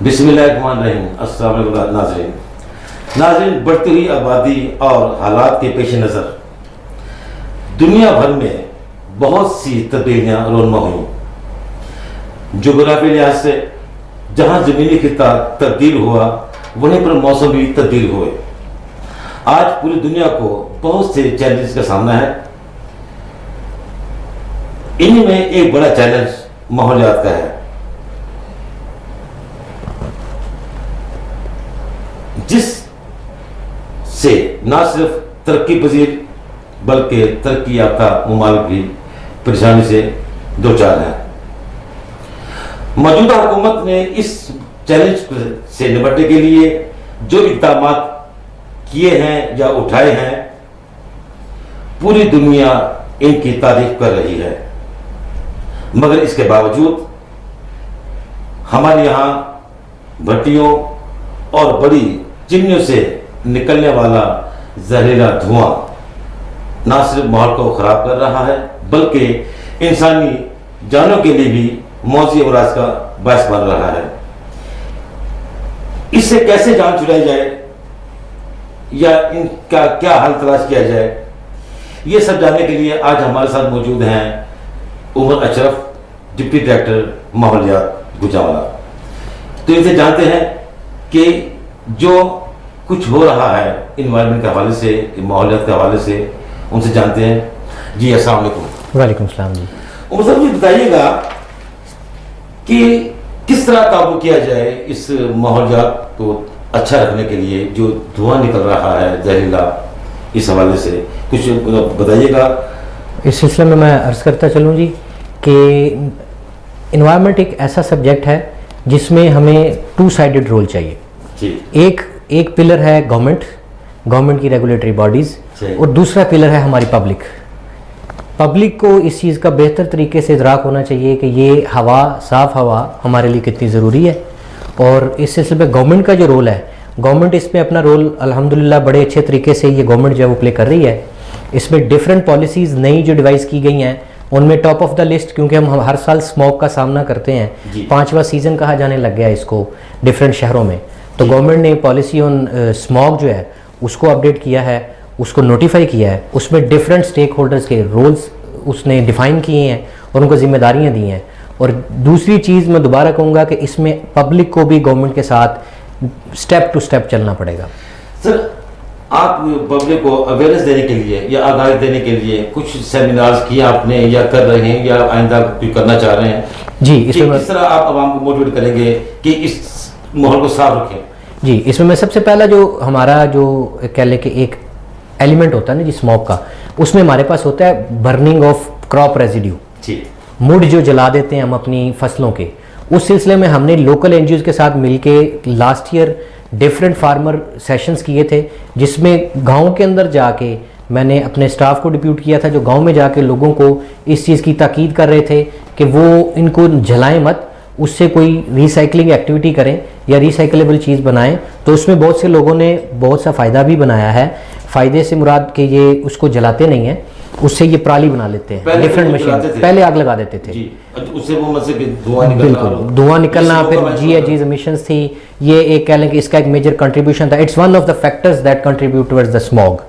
बिस्मिल्लाहिर्रहमानिर्रहीम। अस्सलाम वालेकुम नाज़रीन। नाज़रीन, बढ़ती हुई आबादी और हालात के पेश नज़र दुनिया भर में बहुत सी तब्दीलियाँ रोनमा हुई। जोग्राफी लिहाज से जहाँ ज़मीनी खिता तब्दील हुआ वहीं पर मौसम भी तब्दील हुए। आज पूरी दुनिया को बहुत से चैलेंज का सामना है। इन्हीं में एक बड़ा चैलेंज माहौलियात का है, जिस से न सिर्फ तरक्की पजीर बल्कि तरक्की याफ्ता मुमालिक भी परेशानी से दो चार हैं। मौजूदा हुकूमत ने इस चैलेंज से निपटने के लिए जो इक़दाम किए हैं या उठाए हैं, पूरी दुनिया इनकी तारीफ कर रही है। मगर इसके बावजूद हमारे यहाँ भट्टियों और बड़ी चिमनियों से निकलने वाला जहरीला धुआं न सिर्फ माहौल को खराब कर रहा है बल्कि इंसानी जानों के लिए भी मौजी अमराज का बायस बन रहा है। इससे कैसे जान छुड़ाई जाए या इनका क्या हल तलाश किया जाए, ये सब जानने के लिए आज हमारे साथ मौजूद हैं उमर अशरफ, डिप्टी डायरेक्टर माहौलियात गुजरांवाला। तो इनसे जानते हैं कि जो कुछ हो रहा है इन्वायरमेंट के हवाले से, माहौलियात के हवाले से, उनसे जानते हैं। जी अस्सलाम वालेकुम। वालेकुम सलाम जी। उमर साहब, ये बताइएगा कि किस तरह काबू किया जाए इस माहौलियात को अच्छा रखने के लिए जो धुआं निकल रहा है जहरीला, इस हवाले से कुछ बताइएगा। इस सिलसिले में मैं अर्ज़ करता चलूँ जी कि इन्वायरमेंट एक ऐसा सब्जेक्ट है जिसमें हमें टू साइडेड रोल चाहिए जी। एक पिलर है गवर्नमेंट की रेगुलेटरी बॉडीज़, और दूसरा पिलर है हमारी पब्लिक को इस चीज़ का बेहतर तरीके से इदराक होना चाहिए कि ये हवा, साफ़ हवा हमारे लिए कितनी ज़रूरी है। और इस सिलसिले में गवर्नमेंट का जो रोल है, गवर्नमेंट इसमें अपना रोल अल्हम्दुलिल्लाह बड़े अच्छे तरीके से ये गवर्नमेंट जो है वो प्ले कर रही है। इसमें डिफरेंट पॉलिसीज़ नई जो डिवाइस की गई हैं, उनमें टॉप ऑफ द लिस्ट, क्योंकि हम हर साल स्मॉग का सामना करते हैं, 5वां सीज़न कहा जाने लग गया इसको डिफरेंट शहरों में। तो गवर्नमेंट ने पॉलिसी ऑन स्मॉग जो है उसको अपडेट किया है, उसको नोटिफाई किया है। उसमें डिफरेंट स्टेक होल्डर्स के रोल्स उसने डिफ़ाइन किए हैं और उनको जिम्मेदारियां दी हैं। और दूसरी चीज़ मैं दोबारा कहूँगा कि इसमें पब्लिक को भी गवर्नमेंट के साथ स्टेप टू स्टेप चलना पड़ेगा। सर, आप पब्लिक को अवेयरनेस देने के लिए या आगाही देने के लिए कुछ सेमिनार्स किए आपने या कर रहे हैं या आइंदा कुछ करना चाह रहे हैं जी? इसमें किस तरह आप आवाम को मोटिवेट करेंगे कि इस माहौल को साफ रखें? जी, इसमें मैं सबसे पहला जो हमारा जो कह लें कि एक एलिमेंट होता है ना जी स्मोक का, उसमें हमारे पास होता है बर्निंग ऑफ क्रॉप रेजिड्यू, मुड जो जला देते हैं हम अपनी फसलों के। उस सिलसिले में हमने लोकल एनजीओज के साथ मिलके last year different farmer sessions किए थे, जिसमें गांव के अंदर जाके मैंने अपने स्टाफ को डिप्यूट किया था, जो गांव में जाके लोगों को इस चीज़ की ताकीद कर रहे थे कि वो इनको जलाएं मत, उससे कोई रिसाइकलिंग एक्टिविटी करें या रिसाइकलेबल चीज़ बनाएं। तो उसमें बहुत से लोगों ने बहुत सा फ़ायदा भी बनाया है। फ़ायदे से मुराद कि ये उसको जलाते नहीं हैं, उससे ये पराली बना लेते हैं। डिफरेंट मशीन पहले आग लगा देते थे जी, उससे वो मतलब धुआं निकलना, बिल्कुल धुआं निकलना, फिर GHGs एमिशंस थी। ये एक कह लें कि इसका एक मेजर कंट्रीब्यूशन था। It's one of the factors that contribute towards the smog.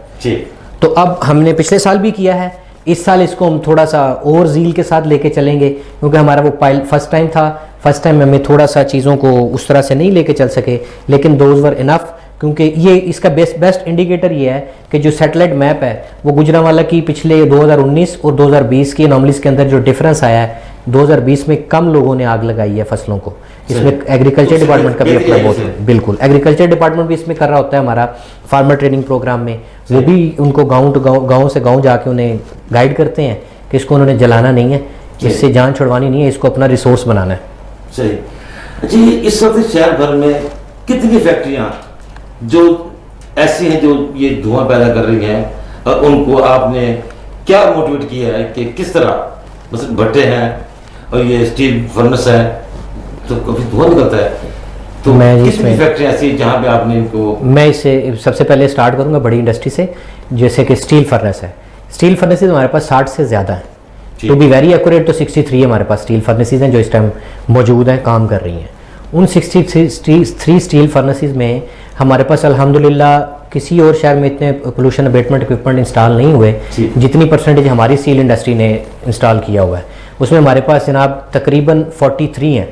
तो अब हमने पिछले साल भी किया है, इस साल इसको हम थोड़ा सा और ज़ील के साथ लेके चलेंगे, क्योंकि हमारा वो फर्स्ट टाइम था। फर्स्ट टाइम हमें थोड़ा सा चीज़ों को उस तरह से नहीं लेके चल सके, लेकिन दोज वर इनफ, क्योंकि ये इसका बेस्ट इंडिकेटर ये है कि जो सैटेलाइट मैप है वो गुजरांवाला की पिछले 2019 और 2020 की एनॉमलीज के अंदर जो डिफरेंस आया है, 2020 में कम लोगों ने आग लगाई है फसलों को। इसमें एग्रीकल्चर डिपार्टमेंट का भी अपना बहुत, बिल्कुल एग्रीकल्चर डिपार्टमेंट भी इसमें कर रहा होता है हमारा फार्मर ट्रेनिंग प्रोग्राम में। वो भी उनको गाँव से गाँव जाके उन्हें गाइड करते हैं कि इसको उन्होंने जलाना नहीं है, इससे जान छुड़वानी नहीं है, इसको अपना रिसोर्स बनाना है। सही जी। इस वक्त शहर भर में कितनी फैक्ट्रियाँ जो ऐसी हैं जो ये धुआं पैदा कर रही हैं, और उनको आपने क्या मोटिवेट किया है कि किस तरह, मतलब भट्टे हैं और ये स्टील फर्नेस है तो काफ़ी धुआं निकलता है, तो कितनी फैक्ट्रियाँ ऐसी जहाँ पे आपने इनको? मैं इससे सबसे पहले स्टार्ट करूँगा बड़ी इंडस्ट्री से, जैसे कि स्टील फर्नेस है। स्टील फर्नेसेज हमारे पास 60 से ज़्यादा है, टू बी वेरी एक्यूरेट तो 63 हमारे पास स्टील फर्नेसेज हैं जो इस टाइम मौजूद हैं, काम कर रही हैं। उन 63 स्टील फर्नेसेस में हमारे पास अल्हम्दुलिल्लाह किसी और शहर में इतने पोल्यूशन अबेटमेंट इक्विपमेंट इंस्टॉल नहीं हुए जितनी परसेंटेज हमारी स्टील इंडस्ट्री ने इंस्टॉल किया हुआ है। उसमें हमारे पास जनाब तकरीबन 43 हैं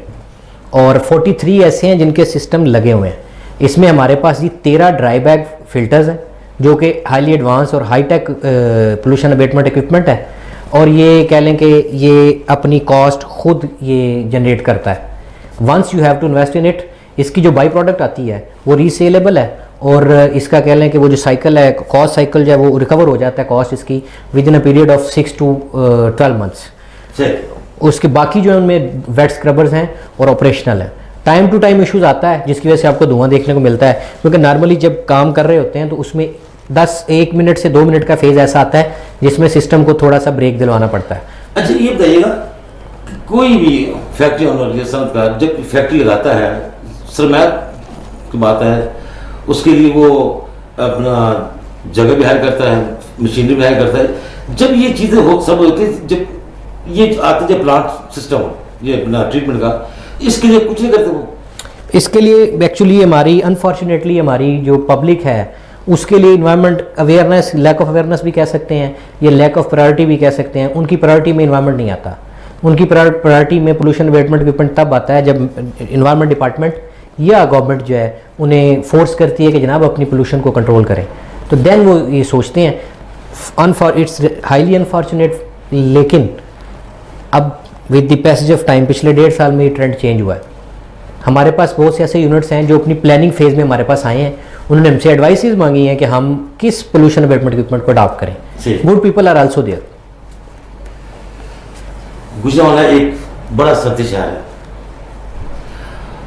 और 43 ऐसे हैं जिनके सिस्टम लगे हुए हैं। इसमें हमारे पास ये 13 ड्राई बैग फिल्टर्स हैं जो कि हाईली एडवांस और high tech pollution abatement equipment है, और ये कह लें कि ये अपनी कॉस्ट खुद ये जनरेट करता है। Once you have to invest in it, इसकी जो बाई प्रोडक्ट आती है वो रीसेलेबल है, और इसका कह लें कि वो जो साइकिल है, कॉस्ट साइकिल जो है वो रिकवर हो जाता है कॉस्ट इसकी with in a period of 6 to 12 months. उसके बाकी जो है उनमें वेट स्क्रबर्स हैं और ऑपरेशनल है। टाइम टू टाइम इश्यूज आता है जिसकी वजह से आपको धुआं देखने को मिलता है, क्योंकि नॉर्मली जब काम कर रहे होते हैं तो उसमें 1 मिनट से 2 मिनट का फेज ऐसा आता है जिसमें सिस्टम को थोड़ा सा ब्रेक दिलवाना पड़ता है। अच्छा ये बताइएगा, कोई भी फैक्ट्री ओनर या संस्थान जब फैक्ट्री लगाता है, सरमाया की बात है, उसके लिए वो अपना जगह भी हायर करता है, मशीनरी भी हायर करता है। जब ये चीज़ें हो सब होती है, जब ये आते जब प्लांट सिस्टम ये अपना ट्रीटमेंट का, इसके लिए कुछ नहीं करते वो। इसके लिए एक्चुअली हमारी अनफॉर्चुनेटली हमारी जो पब्लिक है उसके लिए environment awareness, lack of awareness भी कह सकते हैं, ये लैक ऑफ प्रायोरिटी भी कह सकते हैं। उनकी प्रायोरिटी में इन्वायरमेंट नहीं आता, उनकी प्रायोरिटी में पोल्यूशन अबेटमेंट इक्विपमेंट तब आता है जब इन्वायरमेंट डिपार्टमेंट या गवर्नमेंट जो है उन्हें फोर्स करती है कि जनाब अपनी पोल्यूशन को कंट्रोल करें, तो देन वो ये सोचते हैं। इट्स हाईली अनफॉर्चुनेट, लेकिन अब with the passage of time पिछले 1.5 साल में ये ट्रेंड चेंज हुआ है। हमारे पास बहुत से ऐसे यूनिट्स हैं जो अपनी प्लानिंग फेज में हमारे पास आए हैं, उन्होंने हमसे एडवाइसेस मांगी हैं कि हम किस पोल्यूशन अबेटमेंट इक्विपमेंट को अडॉप्ट करें। Good people are also there. Gujranwala एक बड़ा सत्य शहर है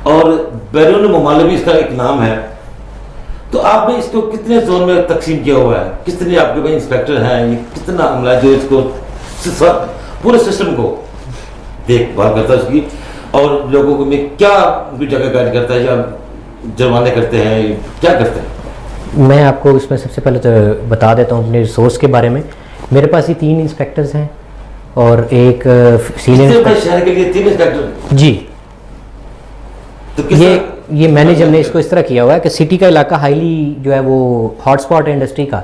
और बैरून ममालिक भी इसका एक नाम है, तो आपने इसको कितने जोन में तकसीम किया हुआ है? कितने आपके पास इंस्पेक्टर हैं, ये कितना अमला जो इसको पूरे सिस्टम को देखभाल करता है उसकी, और लोगों को में क्या उनकी जगह गाइड करता है या जुर्माने करते हैं, क्या करते हैं? मैं आपको इसमें सबसे पहले तो बता देता हूँ अपने रिसोर्स के बारे में। मेरे पास ही 3 इंस्पेक्टर्स हैं और एक सीनियर शहर के लिए 3 इंस्पेक्टर जी। तो ये मैनेज हमने इसको इस तरह किया हुआ है कि सिटी का इलाका हाईली जो है वो हॉटस्पॉट है इंडस्ट्री का,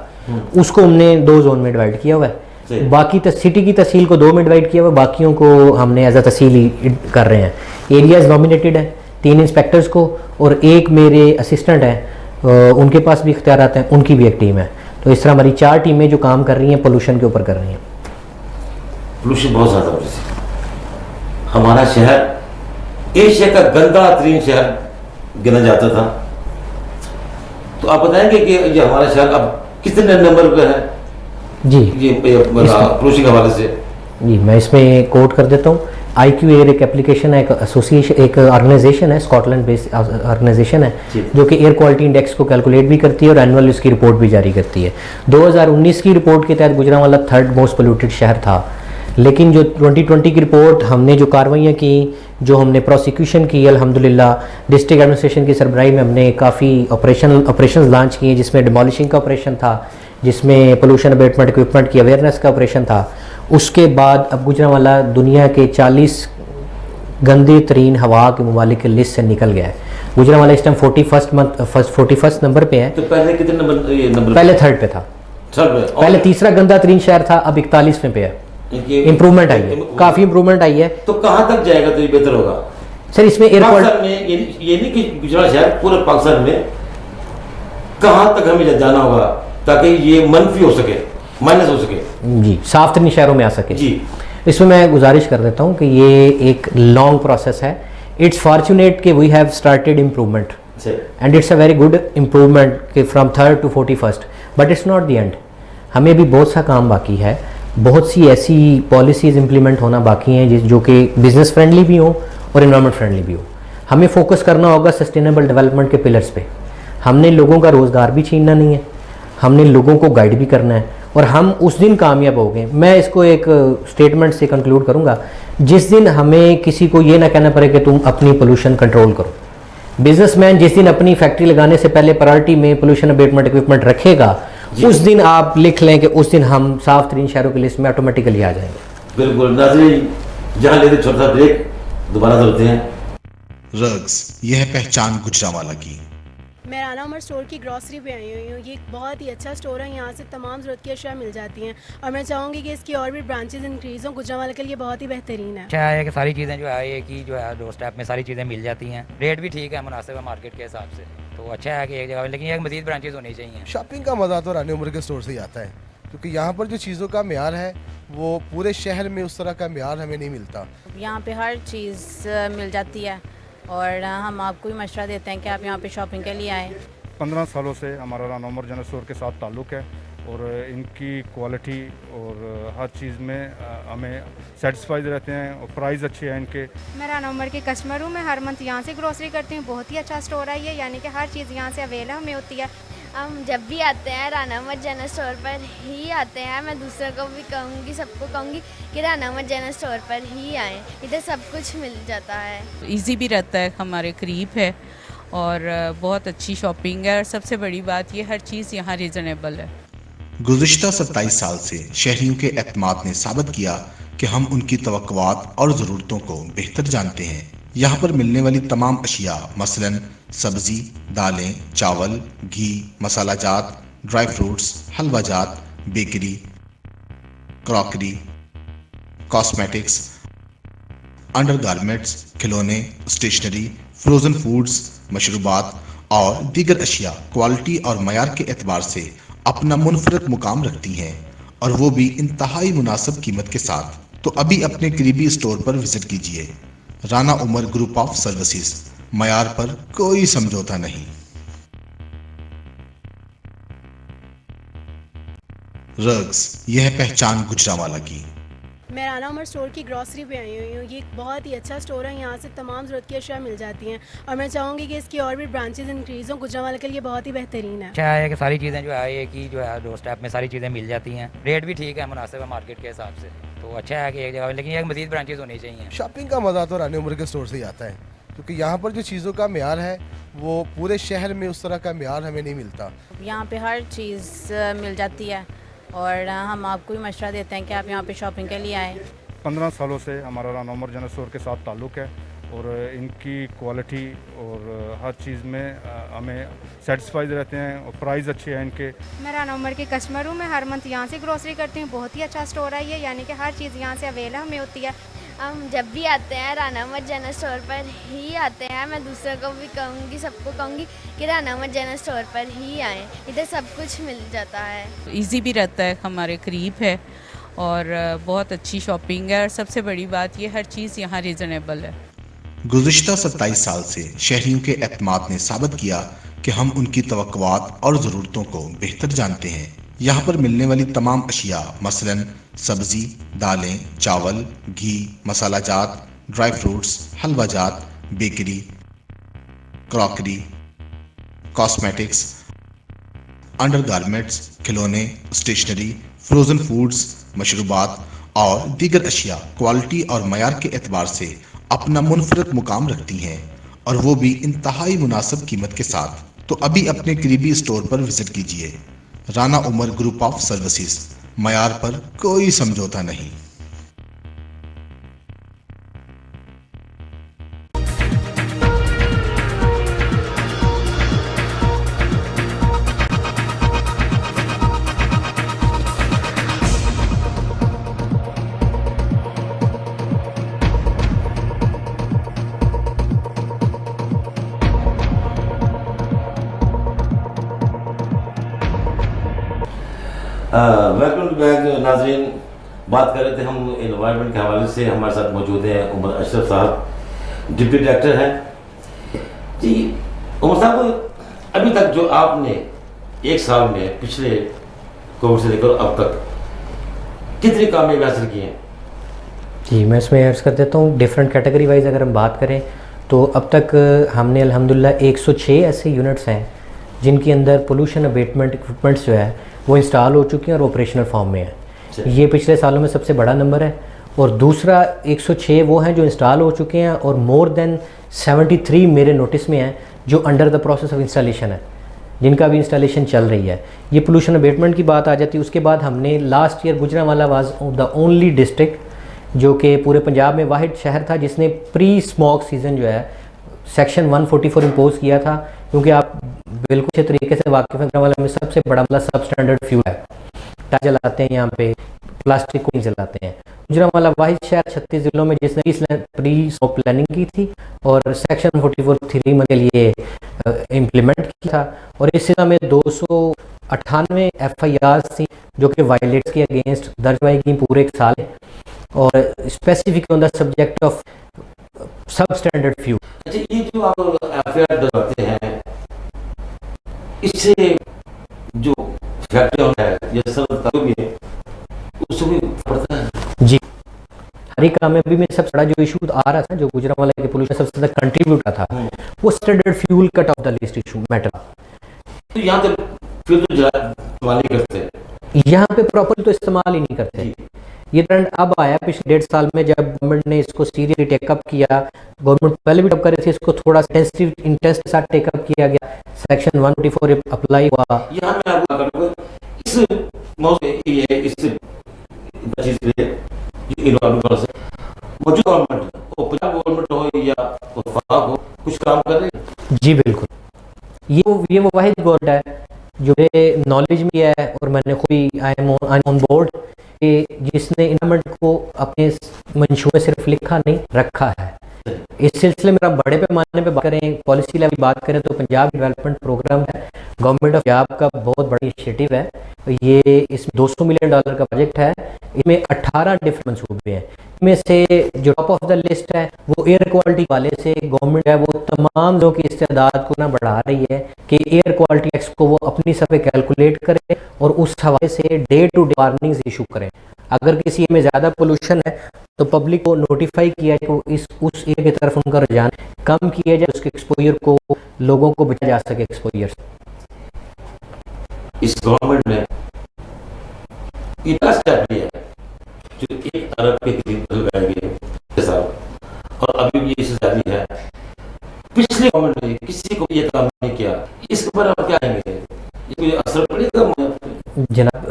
उसको हमने 2 जोन में डिवाइड किया हुआ है। बाकी सिटी की तहसील को 2 में डिवाइड किया हुआ, बाकियों को हमने एज अ तहसील ही कर रहे हैं। एरियाज नॉमिनेटेड है 3 इंस्पेक्टर्स को, और एक मेरे असिस्टेंट हैं, उनके पास भी इख्तियारात हैं, उनकी भी एक टीम है। तो इस तरह हमारी 4 टीमें जो काम कर रही हैं पोल्यूशन के ऊपर कर रही हैं। पोल्यूशन बहुत ज़्यादा हो रही है। हमारा शहर एशिया का गंदा तरीन शहर गिना जाता था, तो आप बताएंगे कि ये हमारा शहर अब कितने नंबर पे है जी ये पोल्यूशन के हवाले से? जी मैं इसमें कोट कर देता हूँ। IQ एयर एक एप्लीकेशन है, एक एसोसिएशन, एक ऑर्गेनाइजेशन है, स्कॉटलैंड बेस्ड ऑर्गेनाइजेशन है जो कि एयर क्वालिटी इंडेक्स को कैलकुलेट भी करती है और एनुअल उसकी रिपोर्ट भी जारी करती है। 2019 की रिपोर्ट के तहत गुजरांवाला 3rd मोस्ट पोल्यूटेड शहर था, लेकिन जो 2020 की रिपोर्ट हमने जो कार्रवाइयाँ की, जो हमने प्रोसिक्यूशन की, अल्हम्दुलिल्लाह डिस्ट्रिक्ट एडमिनिस्ट्रेशन की सरबराही में हमने काफ़ी ऑपरेशन लॉन्च किए, जिसमें डिमोलिशिंग का ऑपरेशन था, जिसमें पोल्यूशन अबेटमेंट इक्विपमेंट की अवेयरनेस का ऑपरेशन था। उसके बाद अब गुजरांवाला दुनिया के 40 गंदी तरीन हवा के ममालिक की लिस्ट से निकल गया है। गुजरांवाला इस टाइम 41 नंबर पे है। तो पहले कितने नंबर? पहले 3rd पे था, पहले तीसरा गंदा तरीन शहर था, अब 41वें पे है। इम्प्रूवमेंट आई है, काफ़ी इम्प्रूवमेंट आई है। तो कहाँ तक जाएगा तो ये बेहतर होगा सर? इसमें एयरपोर्ट में ये नहीं कि गुजरात शहर पूरे पाकिस्तान में कहाँ तक हमें जाना होगा ताकि ये मनफी हो सके, माइनस हो सके जी, साफ तरीन शहरों में आ सके जी। इसमें मैं गुजारिश कर देता हूँ कि ये एक लॉन्ग प्रोसेस है। इट्स फॉर्चुनेट कि we have started improvement and it's a very good improvement कि from 3rd to 41st, but it's not the end. हमें भी बहुत सा काम बाकी है, बहुत सी ऐसी पॉलिसीज़ इम्प्लीमेंट होना बाकी हैं जो कि बिज़नेस फ्रेंडली भी हो और इन्वायरमेंट फ्रेंडली भी हो। हमें फोकस करना होगा सस्टेनेबल डेवलपमेंट के पिलर्स पे। हमने लोगों का रोज़गार भी छीनना नहीं है, हमने लोगों को गाइड भी करना है, और हम उस दिन कामयाब हो गए। मैं इसको एक स्टेटमेंट से कंक्लूड करूंगा, जिस दिन हमें किसी को ये ना कहना पड़े कि तुम अपनी पोल्यूशन कंट्रोल करो। बिजनेसमैन जिस दिन अपनी फैक्ट्री लगाने से पहले प्रायोरिटी में पोल्यूशन अबेटमेंट इक्विपमेंट रखेगा, उस दिन आप लिख लें कि उस दिन हम साफ तरीन शहरों की लिस्ट में ऑटोमेटिकली आ जाएंगे। बिल्कुल नाज़रीन, जहाँ लेते छोटा सा ब्रेक, दोबारा होते हैं। रग्स, यह पहचान गुजरांवाला की। मैं राना उमर स्टोर की ग्रॉसरी पे आई हुई हूँ। ये एक बहुत ही अच्छा स्टोर है, यहाँ से तमाम ज़रूरत की अशिया मिल जाती हैं और मैं चाहूँगी कि इसकी और भी ब्रांचेज इंक्रीज़ हों। गुजरांवाला के लिए बहुत ही बेहतरीन है। अच्छा है कि सारी चीज़ें जो है एक ही जो है डोर स्टेप में सारी चीज़ें मिल जाती हैं, रेट भी ठीक है, मुनासिब है मार्केट के हिसाब से, तो अच्छा है कि एक जगह, लेकिन एक मज़ीद ब्रांचेज होनी चाहिए। शॉपिंग का मज़ा तो रानी उमर के स्टोर से ही आता है, क्योंकि यहाँ पर जो चीज़ों का म्यार है वो पूरे शहर में उस तरह का म्यार हमें नहीं मिलता। यहाँ पे हर चीज़ मिल जाती है और हम आपको भी मशवरा देते हैं कि आप यहाँ पे शॉपिंग के लिए आएँ। 15 सालों से हमारा राना उमर जनरल स्टोर के साथ ताल्लुक़ है और इनकी क्वालिटी और हर चीज़ में हमें सेटिस्फाइड रहते हैं और प्राइस अच्छे हैं इनके। मैं राना उमर की कस्टमर हूँ, मैं हर मंथ यहाँ से ग्रोसरी करती हूँ। बहुत ही अच्छा स्टोर है ये, यानी कि हर चीज़ यहाँ से अवेलेबल हमें होती है। हम जब भी आते हैं राना उमर जनरल स्टोर पर ही आते हैं। मैं दूसरों को भी कहूँगी, सबको कहूँगी कि राना उमर जनरल स्टोर पर ही आएँ, इधर सब कुछ मिल जाता है। इजी भी रहता है, हमारे करीब है और बहुत अच्छी शॉपिंग है और सबसे बड़ी बात ये हर चीज़ यहाँ रीज़नेबल है। गुज़िश्ता 27 साल से शहरियों के एतमाद ने साबित किया कि हम उनकी तवक्कुआत और ज़रूरतों को बेहतर जानते हैं। यहाँ पर मिलने वाली तमाम अशिया मसलन सब्ज़ी, दालें, चावल, घी, मसाला जात, ड्राई फ्रूट्स, हलवा जात, बेकरी, क्रॉकरी, कॉस्मेटिक्स, अंडरगारमेंट्स, खिलौने, स्टेशनरी, फ्रोज़न फूड्स, मशरूबात और दीगर अशिया क्वालिटी और मयार के एतबार से अपना मुनफरद मुकाम रखती हैं और वो भी इंतहाई मुनासिब कीमत के साथ। तो अभी अपने करीबी स्टोर पर विजिट कीजिए। Rana Umar group of services, मयार पर कोई समझौता नहीं। रग्स, यह पहचान गुजरांवाला की। मैं राना उमर स्टोर की ग्रॉसरी पे आई हुई हूँ। ये एक बहुत ही अच्छा स्टोर है, यहाँ से तमाम ज़रूरत की अशिया मिल जाती हैं और मैं चाहूँगी कि इसकी और भी ब्रांचेज इंक्रीज़ हों। गुजरांवाला के लिए बहुत ही बेहतरीन है। अच्छा है कि सारी चीज़ें जो है एक ही जो है डोर स्टेप में सारी चीज़ें मिल जाती हैं, रेट भी ठीक है, मुनासिब है मार्केट के हिसाब से, तो अच्छा है कि एक जगह, लेकिन एक मज़ीद ब्रांचेज होनी चाहिए। शॉपिंग का मज़ा तो रानी उमर के स्टोर से ही आता है, क्योंकि यहाँ पर जो चीज़ों का म्यार है वो पूरे शहर में उस तरह का म्यार हमें नहीं मिलता। यहाँ पे हर चीज़ मिल जाती है और हम आपको भी मशवरा देते हैं कि आप यहाँ पे शॉपिंग के लिए आएँ। 15 सालों से हमारा राना उमर जनरल स्टोर के साथ ताल्लुक़ है और इनकी क्वालिटी और हर चीज़ में हमें सेटिस्फाइड रहते हैं और प्राइस अच्छे हैं इनके। मैं राना उमर की कस्टमर हूँ, मैं हर मंथ यहाँ से ग्रोसरी करती हूँ। बहुत ही अच्छा स्टोर है ये, यानी कि हर चीज़ यहाँ से अवेलेबल हमें होती है। हम जब भी आते हैं राना उमर जनरल स्टोर पर ही आते हैं। मैं दूसरों को भी कहूँगी, सबको कहूँगी कि राना उमर जनरल स्टोर पर ही आएँ, इधर सब कुछ मिल जाता है। इजी भी रहता है, हमारे करीब है और बहुत अच्छी शॉपिंग है और सबसे बड़ी बात ये हर चीज़ यहाँ रीज़नेबल है। गुज़िश्ता 27 साल से शहरियों के एतमाद ने साबित किया कि हम उनकी तवक्कुआत और ज़रूरतों को बेहतर जानते हैं। यहाँ पर मिलने वाली तमाम अशिया मसलन सब्ज़ी, दालें, चावल, घी, मसाला जात, ड्राई फ्रूट्स, हलवा जात, बेकरी, क्रॉकरी, कॉस्मेटिक्स, अंडरगारमेंट्स, खिलौने, स्टेशनरी, फ्रोज़न फूड्स, मशरूबात और दीगर अशिया क्वालिटी और मयार के एतबार से अपना मुनफरद मुकाम रखती हैं और वो भी इंतहाई मुनासिब कीमत के साथ। तो अभी अपने करीबी स्टोर पर विजिट कीजिए। Rana Umar group of services, मयार पर कोई समझौता नहीं। वेलकम टू बैक नाजरीन। बात कर रहे थे हम एनवायरनमेंट के हवाले से। हमारे साथ मौजूद हैं उमर अशरफ साहब, डिप्टी डायरेक्टर हैं जी। उमर साहब, अभी तक जो आपने एक साल में पिछले कोविड से लेकर अब तक कितनी कामयाबी हासिल की हैं? जी, मैं इसमें अर्ज़ कर देता हूँ। डिफरेंट कैटेगरी वाइज अगर हम बात करें तो अब तक हमने अल्हम्दुलिल्लाह 106 ऐसे यूनिट्स हैं जिनके अंदर पोल्यूशन अबेटमेंट इक्विपमेंट्स जो है वो इंस्टॉल हो चुके हैं और ऑपरेशनल फॉर्म में है। ये पिछले सालों में सबसे बड़ा नंबर है। और दूसरा 106 वो हैं जो इंस्टॉल हो चुके हैं और मोर देन 73 मेरे नोटिस में हैं जो under the process of installation है, जिनका भी इंस्टॉलेशन चल रही है। ये पोल्यूशन अबेटमेंट की बात आ जाती है। उसके बाद हमने last year Gujranwala was the only district जो कि पूरे पंजाब में वाहिद शहर था जिसने प्री स्मॉग सीज़न जो है सेक्शन 144 इम्पोज किया था, क्योंकि आप बिल्कुल अच्छे तरीके से वाकिफ हैं, गुजरांवाला में सबसे बड़ा मतलब सब स्टैंडर्ड फ्यूल है। टायर जलाते हैं यहाँ पे, प्लास्टिक को नहीं जलाते हैं। गुजरांवाला वाहिद शहर 36 जिलों में जिसने प्री स्मोक प्लानिंग की थी और सेक्शन 44(3) के लिए इम्प्लीमेंट किया था। और इस सिलसिले में 298 FIRs थी जो कि वायलेट्स के अगेंस्ट दर्ज हुई गई पूरे एक साल में, और specific on the subject of सब स्टैंडर्ड फ्यूल। अच्छा, ये जो आप FIR डलवाते हैं, इससे जो फैक्ट्री है या सब भी है उससे भी पड़ता है जी। हरिका में भी सबसे बड़ा जो इशू आ रहा था, जो गुजरांवाला के पोल्यूशन सबसे ज़्यादा कंट्रीब्यूट था, वो standard fuel cut off the list issue matter. तो यहाँ तो फ्यूल तो इस्तेमाल नहीं करते, यहाँ पे प्रॉपर तो इस्तेमाल ही नहीं करते। ये ट्रेंड अब आया पिछले 1.5 साल में, जब गवर्नमेंट ने इसको सीरियसली टेकअप किया। गवर्नमेंट पहले भी टेकअप कर रही थी, इसको थोड़ा इंटेंस के साथ टेकअप किया गया, सेक्शन 144 अप्लाई हुआ। यहाँ मैं आपको करूँगा इस मौके ये इस चीज पे इन्वायरमेंट से मौजूदा गवर्नमेंट हो, पंजाब गवर्नमेंट हो या वफाक हो, कुछ काम कर रहे हैं? जी बिल्कुल, ये वो वाहिद गवर्नमेंट है जो मेरे नॉलेज में है, और मैंने खुद ही आई एम ऑन बोर्ड, जिसने इन्वायरमेंट को अपने मंशूए में सिर्फ लिखा नहीं रखा है। इस सिलसिले में आप बड़े पैमाने पे बात करें, पॉलिसी लेवल बात करें, तो पंजाब डेवलपमेंट प्रोग्राम है, गवर्नमेंट ऑफ पंजाब का बहुत बड़ा इनिशिएटिव है। ये इसमें $200 मिलियन का प्रोजेक्ट है, इसमें 18 डिफरेंट मंसूबे हैं। इनमें से जो टॉप ऑफ द लिस्ट है वो एयर क्वालिटी वाले से गवर्नमेंट है वो तमाम लोगों की इस्तेदाद को ना बढ़ा रही है कि एयर क्वालिटी एक्ट को वो अपनी सब पे कैलकुलेट करे और उस हवाले से day to day warnings issue करें। अगर किसी में ज़्यादा पोल्यूशन है तो पब्लिक को नोटिफाई किया जाए, उस एरिया की तरफ उनका रुझान कम किया जाए, उसके एक्सपोजर को लोगों को बचाया जा सके एक्सपोजर से। इस गवर्नमेंट ने इतना स्टेप लिया जो 1 अरब के करीब लगाए गए साल, और अभी भी ये जारी है। पिछली गवर्नमेंट ने किसी को ये काम नहीं किया, इसके ऊपर आप क्या कहेंगे? ये कोई असर पड़ेगा? जनाब,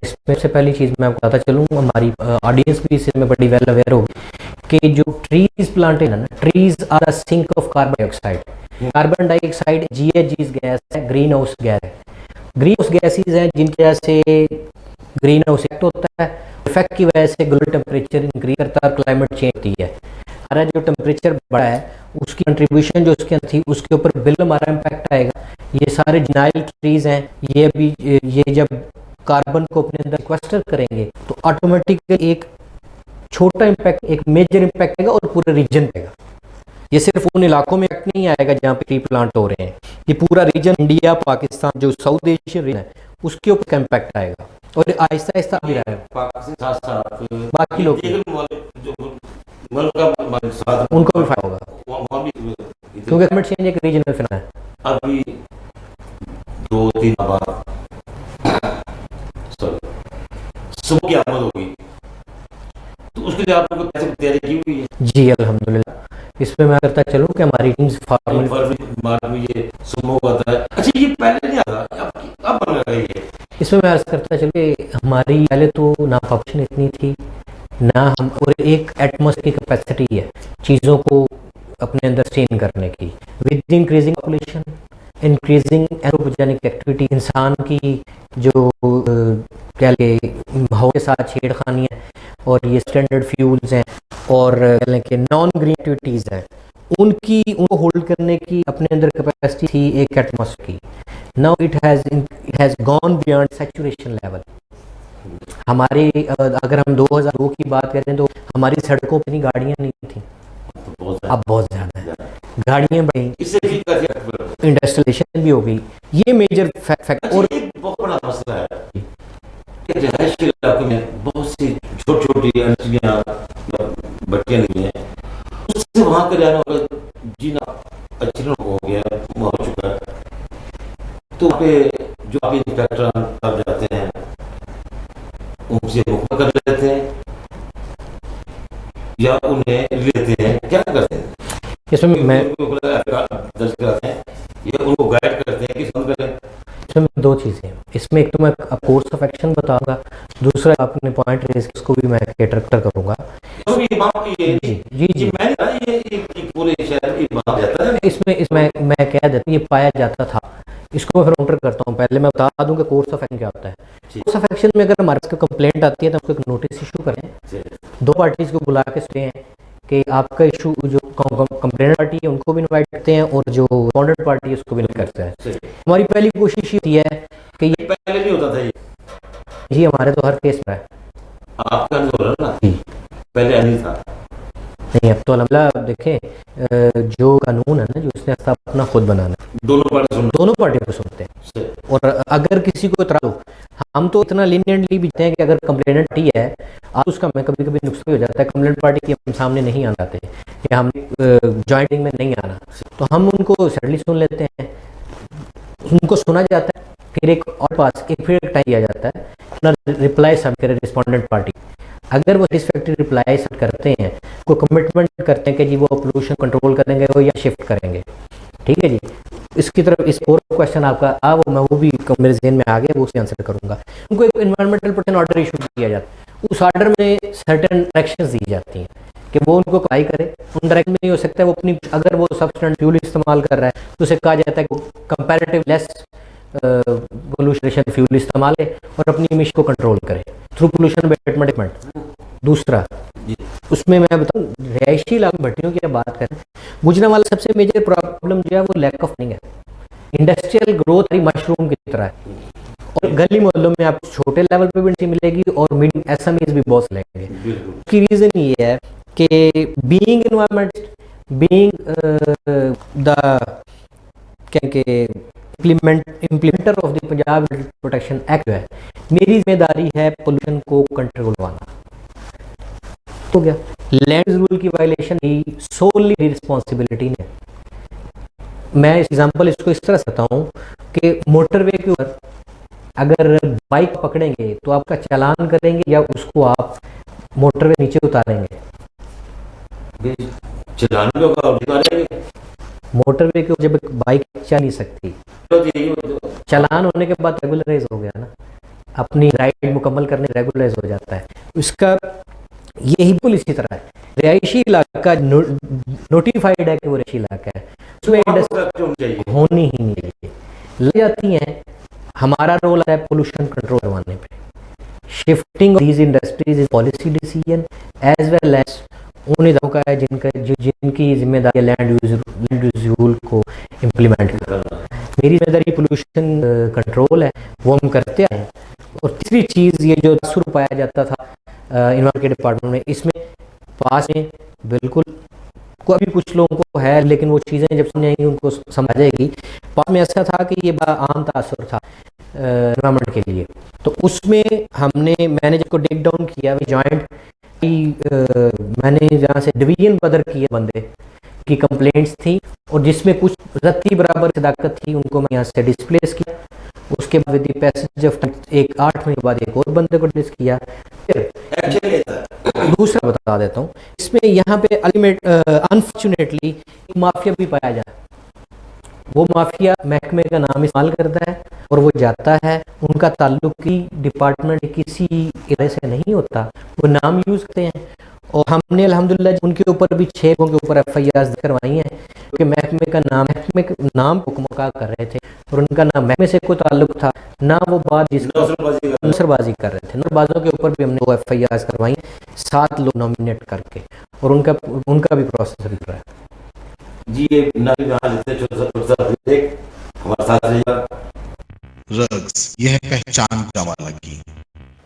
इसमें से पहली चीज़ मैं आपको बताता चलूँ, हमारी ऑडियंस भी इसमें बड़ी वेल अवेयर होगी कि जो ट्रीज प्लांटेड है ना, trees are a sink of carbon dioxide. Carbon dioxide GHG gas है, ग्रीन हाउस गैस है। ग्रीन हाउस गैसेज हैं जिनकी वजह से ग्रीन हाउस इफेक्ट होता है, इफेक्ट की वजह से ग्लोबल टेम्परेचर इंक्रीज करता है और क्लाइमेट चेंज होती है। हमारा जो टेम्परेचर बढ़ा है उसकी कंट्रीब्यूशन जो उसके थी उसके ऊपर बिल हमारा इम्पैक्ट आएगा। ये सारे जिनाइल ट्रीज हैं, ये भी ये जब कार्बन को अपने अंदर सिक्वेस्टर करेंगे तो ऑटोमेटिकली एक छोटा इम्पैक्ट एक मेजर इम्पैक्ट आएगा और पूरे रीजन पे आएगा। ये सिर्फ उन इलाकों में इम्पैक्ट नहीं आएगा जहाँ पे ट्री प्लांट हो रहे हैं, ये पूरा रीजन इंडिया पाकिस्तान जो साउथ एशियन रीजन है उसके ऊपर का इम्पैक्ट आएगा और आहिस्ता आहिस्ता भी रहा है। बाकी लोग उनको भी फायदा होगा क्योंकि क्लाइमेट चेंज एक रीजनल फिनोमेना है। अभी 2-3 बार सुबह की आमद हो गई तो उसके लिए आपने कैसे तैयारी की हुई है? जी अल्हम्दुलिल्लाह, इसमें मैं करता चलूँ कि हमारी टीम्स फॉर्मल ये सुबह होता है। अच्छा, ये पहले नहीं आता, अब बन रही है। इसमें मैं अर्ज करता चलूँ कि हमारी पहले तो ना पॉपुलेशन इतनी थी ना हम, और एक एटमॉस्फेयर की कैपेसिटी है चीज़ों को अपने अंदर स्टेन करने की। With increasing population increasing anthropogenic activity, इंसान की जो क्या ले हवा के साथ छेड़खानी है और ये स्टैंडर्ड फ्यूल्स हैं और कह लें कि नॉन ग्रीन एक्टिविटीज़ हैं, उनको होल्ड करने की अपने अंदर कैपेसिटी थी एक एटमॉस्फेयर की। Now it has gone beyond saturation level. हमारे अगर हम 2002 की बात करें तो हमारी सड़कों पर इतनी गाड़ियाँ नहीं थी, अब बहुत ज़्यादा है, गाड़ियाँ बढ़ी, इंडस्ट्रियलाइजेशन भी हो गई, ये मेजर फैक्ट। और एक बहुत बड़ा मसला है रिहायशी इलाकों में बहुत सी छोटी-छोटी बच्चियां नहीं है, उससे वहाँ का रहने वाला जीना अच्छा हो गया हो चुका है। तो पे जो आप इंस्पेक्टर तब जाते हैं उनसे मुखबा कर लेते हैं या उन्हें लेते हैं, क्या करते हैं? इसमें मैं दर्ज कराते हैं या उनको गाइड करते हैं कि समझ करें? इसमें 2 चीज़ें हैं। इसमें एक तो मैं कोर्स ऑफ एक्शन बताऊंगा, दूसरा आपने पॉइंट रेज उसको भी मैं कैटर करूंगा। तो ये बात ये जी मैंने ये पूरे शहर ये पाया जाता है इसमें मैं कह देता हूँ, ये पाया जाता था। इसको मैं फिर काउंटर करता हूँ। पहले मैं बता दूं कि कोर्स ऑफ एक्शन क्या होता है। कोर्स ऑफ एक्शन में अगर हमारे पास कंप्लेंट आती है तो उसको एक नोटिस इशू करें, दो पार्टीज को बुला के सुनते हैं कि आपका इशू, जो कंप्लेंट पार्टी है उनको भी इनवाइट करते हैं और जो रिस्पोंडेंट पार्टी है उसको भी इनवाइट करते हैं। हमारी पहली कोशिश ये होती है कि ये पहले नहीं होता था जी हमारे तो हर केस में है। आपका नहीं हो रहा ना, पहले नहीं था। नहीं, अब तो अल्हम्दुलिल्लाह देखें, जो कानून है ना, जो उसने अपना खुद बनाना, दोनों पार्टियों को सुनते हैं। और अगर किसी को इतराज़ हो, हम तो इतना लीनियंटली बीतते हैं कि अगर कंप्लेनेंट ही है, आप उसका में कभी कभी नुकसान हो जाता है, कंप्लेंट पार्टी के हम सामने नहीं आना चाहते या हम जॉइंटिंग में नहीं आना, तो हम उनको सडनली सुन लेते हैं, उनको सुना जाता है, फिर एक और पास फिर एक टाइम दिया जाता है अपना रिप्लाई सब करे रिस्पोंडेंट पार्टी। अगर वो सेटिस्फैक्टरी रिप्लाई सब करते हैं, कोई कमिटमेंट करते हैं कि जी वो पोल्यूशन कंट्रोल करेंगे वो या शिफ्ट करेंगे, ठीक है जी। इसकी तरफ इस और क्वेश्चन आपका वो भी मेरे जहन में आ गया, वो उसे आंसर करूंगा। उनको एक एनवायरमेंटल प्रोटेक्शन ऑर्डर इशू किया जाता है, उस ऑर्डर में सर्टेन डायरेक्शंस दी जाती हैं कि वो उनको अप्लाई करे। उन डायरेक्शन में नहीं हो सकता है वो अपनी, अगर वो सब्सटेंट फ्यूल इस्तेमाल कर रहा है तो उसे कहा जाता है कि कंपैरेटिव लेस पोल्यूशन फ्यूल इस्तेमाल है और अपनी इमिशन को कंट्रोल करे थ्रू पोल्यूशन अबेटमेंट। दूसरा, उसमें मैं बताऊं, रिहायशी इलाके भट्टियों की बात करें, गुजरांवाला सबसे मेजर प्रॉब्लम जो है वो लैक ऑफ फंडिंग है। इंडस्ट्रियल ग्रोथ मशरूम की तरह है और गली मोहल्लों में आप छोटे लेवल पे भी मिलेगी और मीडियम एसएमईज भी बहुत लेंगे। उसकी रीजन ये है कि being environment, being the implementer of the Punjab protection act जो है, मेरी जिम्मेदारी है पोल्यूशन को कंट्रोल करवाना। हो गया, लैंड रूल की वायलेशन की सोली रिस्पॉन्सिबिलिटी ने। मैं इस एग्जांपल इसको इस तरह सकता हूँ कि मोटरवे के ऊपर अगर बाइक पकड़ेंगे तो आपका चालान करेंगे या उसको आप मोटरवे नीचे उतारेंगे? चालान भी होगा, उतारेंगे। मोटरवे के ऊपर जब बाइक चल नहीं सकती, चालान होने के बाद रेगुलराइज हो गया ना, अपनी राइड मुकम्मल करने रेगुलराइज हो जाता है। उसका यही पुल इसी तरह है, रिहायशी इलाका नोटिफाइड है कि वो रिहायशी इलाका है, उसमें इंडस्ट्री होनी ही नहीं चाहिए, लग जाती हैं। हमारा रोल है पोल्यूशन कंट्रोल करवाने पे। Shifting these industries is policy decision as well as उन इदारों का है जिनकी जिम्मेदारी लैंड यूज रूल को इम्प्लीमेंट करना। मेरी जिम्मेदारी पोल्यूशन कंट्रोल है, वो हम करते हैं। और तीसरी चीज़, ये जो तासुर पाया जाता था इन्वायरमेंट के डिपार्टमेंट में, इसमें पास में बिल्कुल को अभी कुछ लोगों को है, लेकिन वो चीज़ें जब समझ आएंगी उनको समझ आएगी। पास में ऐसा था कि ये बड़ा आम तासुर था एनवायरमेंट के लिए, तो उसमें मैंने जब को टेक डाउन किया जॉइंट, मैंने जहाँ से डिवीजन बदर किए बंदे की कंप्लेंट्स थी और जिसमें कुछ रत्ती बराबर सदाकत थी, उनको मैं यहाँ से डिस्प्लेस किया। उसके बाद विद पैसेज ऑफ एक 8 महीने बाद एक और बंदे को डिस्प्लेस किया। फिर दूसरा बता देता हूँ, इसमें यहाँ पे अल्टीमेट अनफॉर्चुनेटली माफिया भी पाया जाता है। वो माफिया महकमे का नाम इस्तेमाल करता है और वो जाता है, उनका ताल्लुक की डिपार्टमेंट किसी इदारे से नहीं होता, वो नाम यूज़ करते हैं। और हमने अल्हम्दुलिल्लाह उनके ऊपर भी 6 लोगों के ऊपर FIR करवाई हैं, क्योंकि महकमे का नाम हुक्मका कर रहे थे और उनका नाम महकमे से कोई ताल्लुक था ना, वो बात जिसका नसरबाजी कर रहे थे। नसरबाजों के ऊपर भी हमने वो FIR करवाई 7 लोग नॉमिनेट करके, और उनका भी प्रोसेस चल रहा है जी। रग्स, यह पहचान गुजरांवाला की।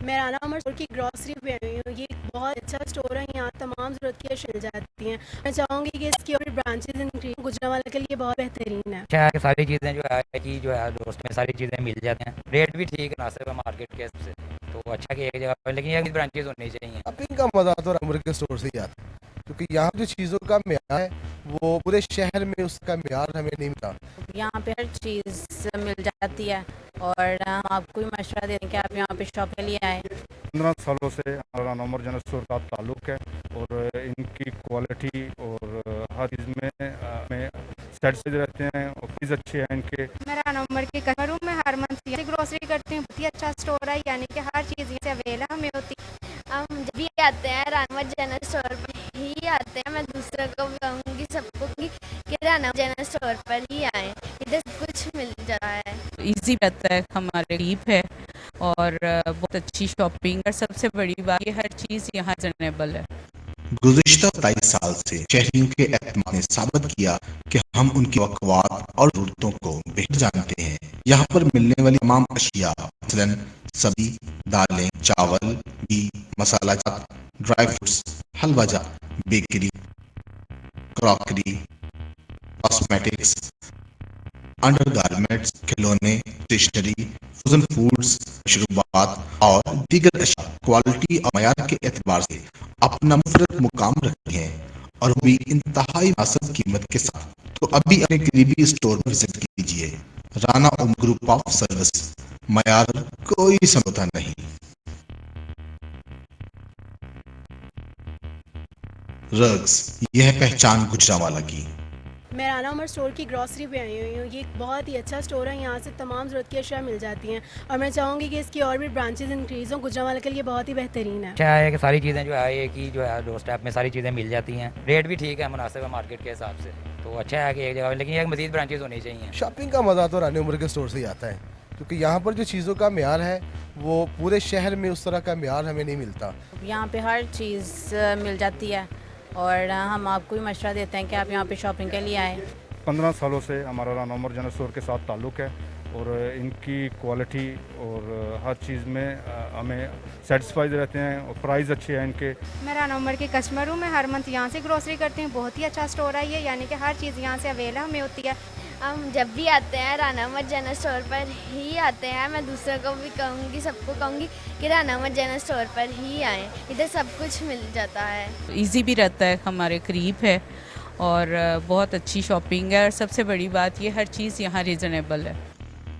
मैं राना अमर स्टोर की ग्रॉसरी पे आई हूँ। ये एक बहुत अच्छा स्टोर है, यहाँ तमाम ज़रूरत की अशिया मिल जाती हैं। मैं चाहूँगी कि इसकी और ब्रांचेज इंक्रीज, गुजरांवाला के लिए बहुत बेहतरीन है। अच्छा है कि सारी चीज़ें जो है कि जो है दोस्त में सारी चीज़ें मिल जाती हैं, रेट भी ठीक है, मुनासिब है मार्केट के से, तो अच्छा कि एक जगह पर, लेकिन ये ब्रांचेज होनी चाहिए। शॉपिंग का मज़ा तो राना के स्टोर से ही आता है, क्योंकि यहाँ जो चीज़ों का म्यार है वो पूरे शहर में उसका म्यार हमें नहीं मिलता। यहाँ पे हर चीज़ मिल जाती है और हम आपको भी मशवरा देते हैं कि आप यहाँ पे शॉप के लिए आए। 15 सालों से हमारा राना उमर जनरल स्टोर का ताल्लुक़ है और इनकी क्वालिटी और हर चीज़ में हमें सेटिस्फाइड रहते हैं और चीज़ अच्छी है इनके। मैं राना उमर के कस्टमर हूँ, मैं हर मंथ यहाँ से ग्रोसरी करती हूँ। बहुत ही अच्छा स्टोर है, यानी कि हर चीज़ यहाँ से अवेलेबल हमें होती है। हम जब भी आते हैं राना उमर जनरल स्टोर पर ही आते हैं। मैं दूसरों को भी कहूँगी, सबको कि राना जनरल स्टोर पर ही आएँ, इधर सब कुछ मिल जाता है। इजी रहता है, हमारे करीब है और बहुत अच्छी शॉपिंग और सबसे बड़ी बात ये हर चीज़ यहाँ रीजनेबल है। गुज़िश्ता 27 साल से शहरियों के एतमाद ने साबित किया कि हम उनकी तवक्कुआत और ज़रूरतों को बेहतर जानते हैं। यहाँ पर मिलने वाली तमाम अशिया मसलन सब्जी, दालें, चावल, घी, मसाला जात, ड्राई फ्रूट्स, हलवा जात, बेकरी, क्रॉकरी, कॉस्मेटिक्स, अंडरगारमेंट्स, खिलौने, स्टेशनरी, फ्रोजन फूड्स, मशरूबात और दीगर अशिया क्वालिटी और मयार के एतबार से अपना मुफरद मुकाम रखती हैं और वो भी इंतहाई मुनासिब कीमत के साथ। तो अभी अपने करीबी स्टोर पर विजिट कीजिए। राना उम ग्रुप ऑफ सर्विस, मयार कोई समझौता नहीं। रग्स, यह पहचान गुजरांवाला की। मैं राना उमर स्टोर की ग्रॉसरी पे आई हुई हूँ। ये एक बहुत ही अच्छा स्टोर है, यहाँ से तमाम ज़रूरत की अशिया मिल जाती हैं और मैं चाहूँगी कि इसकी और भी ब्रांचेज इंक्रीज़ हों। गुजरांवाला के लिए बहुत ही बेहतरीन है। अच्छा है कि सारी चीज़ें जो है एक ही जो है डोर स्टेप में सारी चीज़ें मिल जाती हैं, रेट भी ठीक है, मुनासिब है मार्केट के हिसाब से। तो अच्छा है कि एक जगह, लेकिन एक मज़ीद ब्रांचेज होनी चाहिए। शॉपिंग का मज़ा तो रानी उमर के स्टोर से ही आता है, क्योंकि यहाँ पर जो चीज़ों का म्यार है वो पूरे शहर में उस तरह का म्यार हमें नहीं मिलता। यहाँ पे हर चीज़ मिल जाती है और हम आपको भी मशवरा देते हैं कि आप यहाँ पे शॉपिंग के लिए आएँ। 15 सालों से हमारा राना उमर जनरल स्टोर के साथ ताल्लुक़ है और इनकी क्वालिटी और हर चीज़ में हमें सेटिस्फाइड रहते हैं और प्राइस अच्छे हैं इनके। मैं राना उमर की कस्टमर हूँ, मैं हर मंथ यहाँ से ग्रोसरी करती हूँ। बहुत ही अच्छा स्टोर है ये, यानी कि हर चीज़ यहाँ से अवेलेबल हमें होती है। हम जब भी आते हैं राना उमर जनरल स्टोर पर ही आते हैं। मैं दूसरों को भी कहूँगी, सबको कहूँगी कि राना उमर जनरल स्टोर पर ही आएँ, इधर सब कुछ मिल जाता है। इजी भी रहता है, हमारे करीब है और बहुत अच्छी शॉपिंग है और सबसे बड़ी बात ये हर चीज़ यहाँ रीज़नेबल है।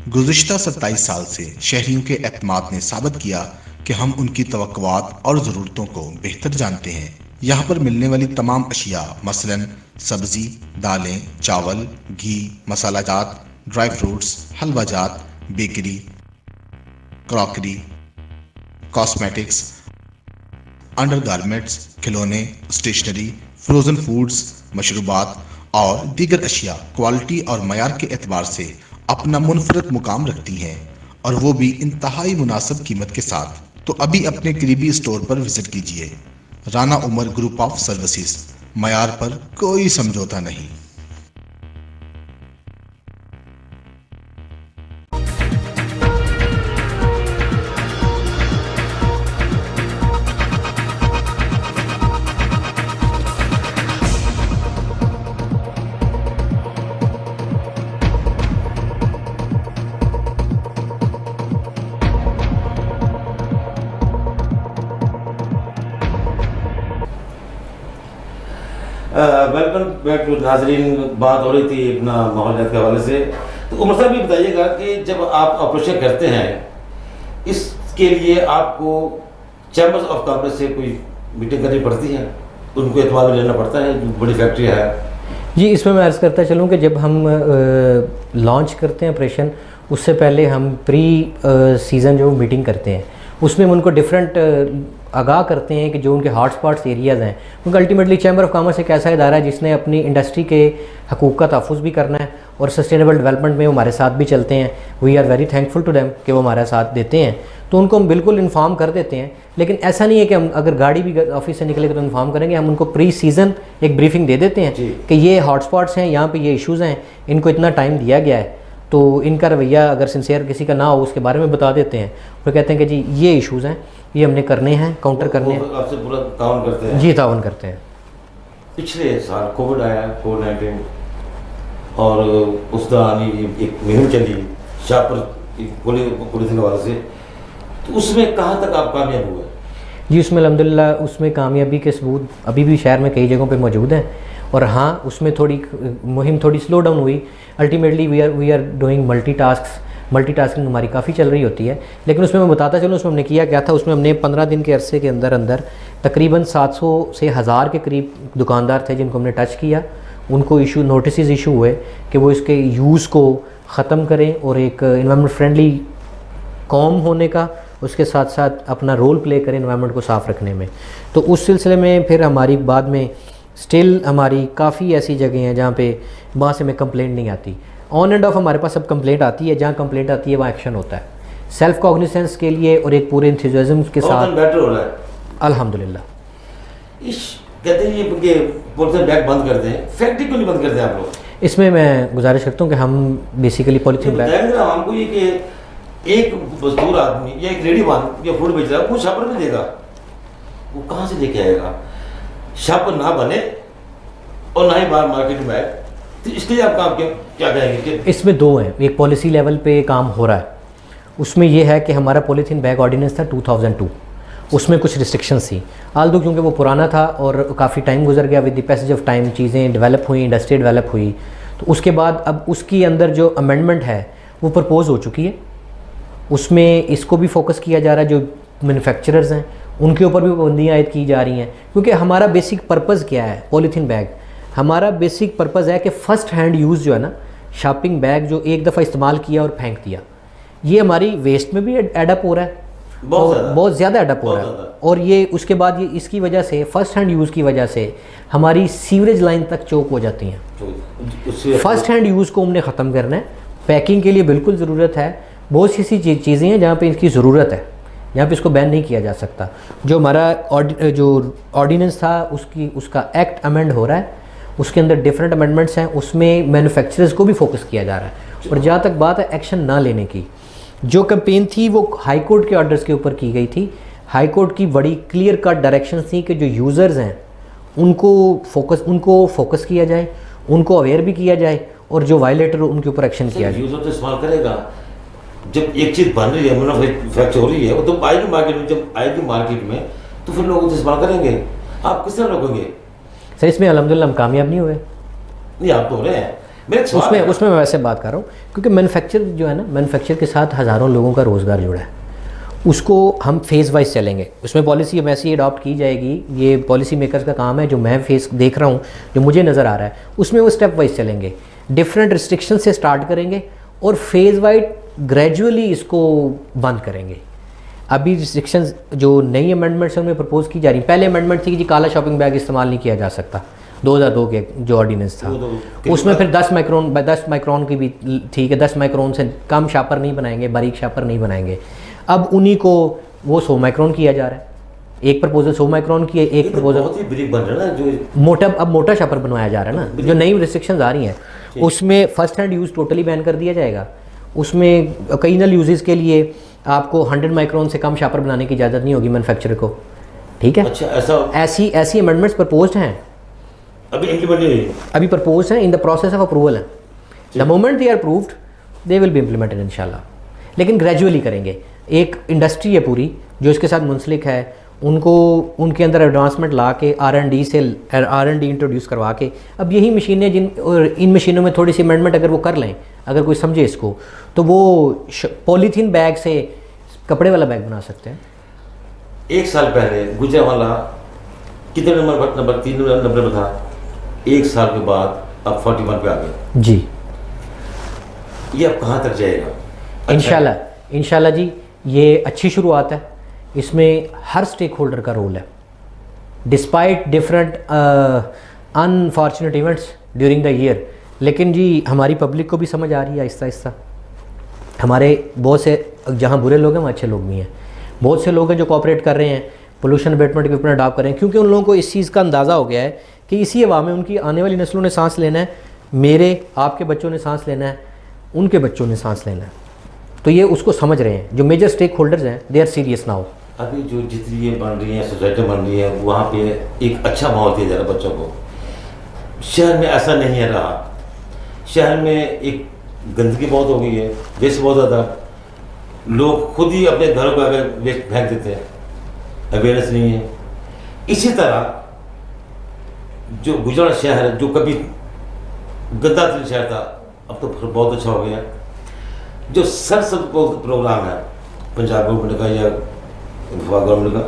गुज़िश्ता 27 साल से शहरियों के एतमाद ने साबित किया कि हम उनकी तवक्कुआत और ज़रूरतों को बेहतर जानते हैं। यहाँ पर मिलने वाली तमाम अशिया मसलन सब्जी, दालें, चावल, घी, मसाला जात, ड्राई फ्रूट्स, हलवा जात, बेकरी, क्रॉकरी, कॉस्मेटिक्स, अंडरगारमेंट्स, खिलौने, स्टेशनरी, फ्रोजन फूड्स, मशरूबात और दीगर अशिया क्वालिटी और मयार के एतबार से अपना मुनफरद मुकाम रखती हैं और वो भी इंतहाई मुनासिब कीमत के साथ। तो अभी अपने करीबी स्टोर पर विजिट कीजिए। Rana Umar group of services, मयार पर कोई समझौता नहीं। वेलकम बैक टू नाजरीन। बात हो रही थी अपना माहौलियात के हवाले से, तो उमर साहब ये बताइएगा कि जब आप ऑपरेशन करते हैं इसके लिए आपको चैम्बर्स ऑफ कॉमर्स से कोई मीटिंग करनी पड़ती है, उनको एतबार में लेना पड़ता है, जो बड़ी फैक्ट्री है? जी, इसमें मैं अर्ज़ करता चलूँ कि जब हम लॉन्च करते हैं ऑपरेशन, उससे पहले हम प्री सीज़न जो मीटिंग करते हैं उसमें हम उनको डिफरेंट आगाह करते हैं कि जो उनके हॉट स्पॉट्स एरियाज़ हैं, क्योंकि अल्टीमेटली चैम्बर ऑफ कॉमर्स एक ऐसा इदारा है जिसने अपनी इंडस्ट्री के हकूक़ का तहफ़्फ़ुज़ भी करना है और सस्टेनेबल डेवलपमेंट में हमारे साथ भी चलते हैं। We are very thankful to them कि वो हमारा साथ देते हैं, तो उनको हम बिल्कुल इन्फॉर्म कर देते हैं। लेकिन ऐसा नहीं है कि हम अगर गाड़ी भी ऑफिस से निकलेगी तो इन्फॉर्म करेंगे, हम उनको प्री सीज़न एक ब्रीफिंग दे देते हैं कि ये हॉट स्पॉट्स हैं, यहाँ पर ये इशूज़ हैं, इनको इतना टाइम दिया गया है। तो इनका रवैया अगर सिंसियर किसी का ना हो उसके बारे में बता देते हैं, वो कहते हैं कि जी ये इश्यूज़ हैं, ये हमने करने हैं, काउंटर करने हैं। आपसे पूरा ताउन करते हैं? जी, ताउन करते हैं। पिछले साल कोविड आया, कोविड-19, और उस दौरान एक मुहिम चली शाहपुर पुलिस के हवाले से, तो उसमें कहाँ तक आप कामयाब हुए? जी, उसमें अल्हम्दुलिल्लाह उसमें कामयाबी के सबूत अभी भी शहर में कई जगहों पे मौजूद हैं। और हाँ, उसमें थोड़ी मुहिम थोड़ी स्लो डाउन हुई। Ultimately we are doing multitasking हमारी काफ़ी चल रही होती है, लेकिन उसमें मैं बताता चलूँ उसमें हमने किया क्या था। उसमें हमने 15 दिन के अरसे के अंदर अंदर तकरीबन 700 से 1000 के करीब दुकानदार थे जिनको हमने टच किया। उनको नोटिस इशू हुए कि वो इसके यूज़ को ख़त्म करें और एक इन्वायरमेंट फ्रेंडली कौम होने का, उसके साथ साथ अपना रोल प्ले करें इन्वायरमेंट को साफ़ रखने में। तो उस सिलसिले में फिर हमारी बाद में स्टिल हमारी काफ़ी ऐसी जगह हैं जहाँ पे वहाँ से हमें कंप्लेंट नहीं आती। ऑन एंड ऑफ हमारे पास अब कंप्लेंट आती है, जहाँ कंप्लेंट आती है वहाँ एक्शन होता है सेल्फ कॉग्निसेंस के लिए और एक पूरे इंथुसियाज्म के साथ। बेटर हो रहा है अल्हम्दुलिल्लाह। इस कहते हैं ये पॉलिथीन बैग बंद कर दें, फैक्ट्री क्यों नहीं बंद करते आप लोग? इसमें मैं गुजारिश करता हूँ कि हम बेसिकली पॉलीथीन बैग हमको ये कि एक मजदूर आदमी या एक रेडीवान या फूड बेच रहा है वो छापर में देगा, वो कहाँ से लेके आएगा? छापर ना बने और ना ही बाहर मार्केट में आए, तो इसके लिए आप काम क्या कहेंगे कि इसमें दो हैं। एक पॉलिसी लेवल पे काम हो रहा है, उसमें यह है कि हमारा पॉलीथीन बैग ऑर्डिनेंस था 2002, उसमें कुछ रिस्ट्रिक्शंस थी। आल्दो क्योंकि वो पुराना था और काफ़ी टाइम गुजर गया, with the passage of time चीज़ें डेवलप हुई, इंडस्ट्री डेवलप हुई, तो उसके बाद अब उसके अंदर जो अमेंडमेंट है वो प्रपोज हो चुकी है। उसमें इसको भी फोकस किया जा रहा है, जो मैन्युफैक्चरर्स हैं उनके ऊपर भी पाबंदियाँ आयद की जा रही हैं, क्योंकि हमारा बेसिक पर्पज़ क्या है पॉलीथीन बैग, हमारा बेसिक पर्पज़ है कि फ़र्स्ट हैंड यूज़ जो है ना, शॉपिंग बैग जो एक दफ़ा इस्तेमाल किया और फेंक दिया, ये हमारी वेस्ट में भी एडअप हो रहा है, बहुत ज़्यादा एडअप हो रहा है। और ये उसके बाद ये इसकी वजह से फ़र्स्ट हैंड यूज़ की वजह से हमारी सीवरेज लाइन तक चौक हो जाती हैं। फ़र्स्ट हैंड यूज़ को हमने ख़त्म करना है। पैकिंग के लिए बिल्कुल ज़रूरत है, बहुत सी ऐसी चीज़ें हैं जहाँ पे इसकी ज़रूरत है, यहाँ पे इसको बैन नहीं किया जा सकता। जो हमारा जो ऑर्डिनेंस था उसका एक्ट अमेंड हो रहा है, उसके अंदर डिफरेंट अमेंडमेंट्स हैं, उसमें मैन्युफैक्चरर्स को भी फोकस किया जा रहा है। और जहाँ तक बात है एक्शन ना लेने की, जो कैंपेन थी वो हाई कोर्ट के ऑर्डर्स के ऊपर की गई थी। हाई कोर्ट की बड़ी क्लियर कट डायरेक्शन थी कि जो यूज़र्स हैं उनको फोकस किया जाए, उनको अवेयर भी किया जाए, और जो वायलेटर उनके ऊपर एक्शन किया जाए। यूज़र तो इस्तेमाल करेगा, जब एक चीज़ बन रही है, मैन्युफैक्चर हो रही है, वो तो आएगी मार्केट में, जब आएगी मार्केट में तो फिर लोग इस्तेमाल करेंगे। आप किस तरह रोकोगे? सर इसमें अल्हम्दुलिल्लाह हम कामयाब नहीं हुए। नहीं, आप तो हो रहे हैं। उसमें मैं वैसे बात कर रहा हूँ क्योंकि मैन्युफैक्चर जो है ना, मैन्युफैक्चर के साथ हज़ारों लोगों का रोज़गार जुड़ा है, उसको हम फेज़ वाइज चलेंगे। उसमें पॉलिसी अब ऐसी अडॉप्ट की जाएगी, ये पॉलिसी मेकर्स का काम है, जो मैं फेस देख रहा हूँ, जो मुझे नज़र आ रहा है, उसमें वो स्टेप वाइज चलेंगे। डिफरेंट रिस्ट्रिक्शन से स्टार्ट करेंगे और फेज़ वाइज ग्रेजुअली इसको बंद करेंगे। अभी रिस्ट्रिक्शंस जो नई अमेंडमेंट्स उनमें प्रपोज की जा रही, पहले अमेंडमेंट थी कि जी काला शॉपिंग बैग इस्तेमाल नहीं किया जा सकता, 2002 के जो ऑर्डिनेंस था, उसमें फिर 10 माइक्रोन की भी थी कि 10 माइक्रोन से कम शापर नहीं बनाएंगे, बारीक शापर नहीं बनाएंगे। अब उन्हीं को वो 100 माइक्रोन किया जा रहा है। एक प्रपोजल 100 माइक्रोन की है, एक प्रपोजल बन रहा है जो अब मोटा शापर बनवाया जा रहा है ना। जो नई रिस्ट्रिक्शंस आ रही हैं उसमें first hand use totally ban कर दिया जाएगा। उसमें ओकेजनल यूजेस के लिए आपको 100 माइक्रोन से कम शापर बनाने की इजाज़त नहीं होगी मैन्युफैक्चरर को, ठीक है। अच्छा, ऐसी अमेंडमेंट्स प्रपोज्ड हैं, अभी इम्प्लीमेंट नहीं हुई, अभी प्रपोज हैं, in the process of approval है। The moment they are approved they will be implemented इंशाल्लाह, लेकिन ग्रेजुअली करेंगे। एक इंडस्ट्री है पूरी जो इसके साथ मुंसलिक है, उनको उनके अंदर एडवांसमेंट ला के R&D इंट्रोड्यूस करवा के, अब यही मशीनें इन मशीनों में थोड़ी सी अमेंडमेंट अगर वो कर लें, अगर कोई समझे इसको, तो वो पॉलीथीन बैग से कपड़े वाला बैग बना सकते हैं। 1 साल पहले गुजरावाला कितने नंबर 3 नंबर में था, 1 साल के बाद अब 41 पे आ गए जी। ये अब कहाँ तक जाएगा? इंशाल्लाह जी, ये अच्छी शुरुआत है। इसमें हर स्टेक होल्डर का रोल है, despite different unfortunate events during the year. लेकिन जी हमारी पब्लिक को भी समझ आ रही है आहिस्ता आहिस्ता। हमारे बहुत से जहाँ बुरे लोग हैं वहाँ अच्छे लोग भी हैं, बहुत से लोग हैं जो कोऑपरेट कर रहे हैं, पोल्यूशन अबेटमेंट इक्विपमेंट अडॉप्ट कर रहे हैं, क्योंकि उन लोगों को इस चीज़ का अंदाज़ा हो गया है कि इसी हवा में उनकी आने वाली नस्लों ने सांस लेना है, मेरे आपके बच्चों ने सांस लेना है, उनके बच्चों ने सांस लेना है। तो ये उसको समझ रहे हैं, जो मेजर स्टेक होल्डर्स हैं दे आर सीरियस नाउ। अभी जो जितनी ये बन रही है, सोसाइटी बन रही है, वहाँ पे एक अच्छा माहौल दिया जा रहा है बच्चों को। शहर में ऐसा नहीं है रहा, शहर में एक गंदगी बहुत हो गई है, वेस्ट बहुत ज़्यादा, लोग खुद ही अपने घरों पर आकर वेस्ट फेंक देते हैं, अवेयरनेस नहीं है। इसी तरह जो गुजरात शहर है, जो कभी गंदा शहर था, अब तो बहुत अच्छा हो गया। जो सब प्रोग्राम है पंजाब गवर्नमेंट का या गवर्नमेंट का,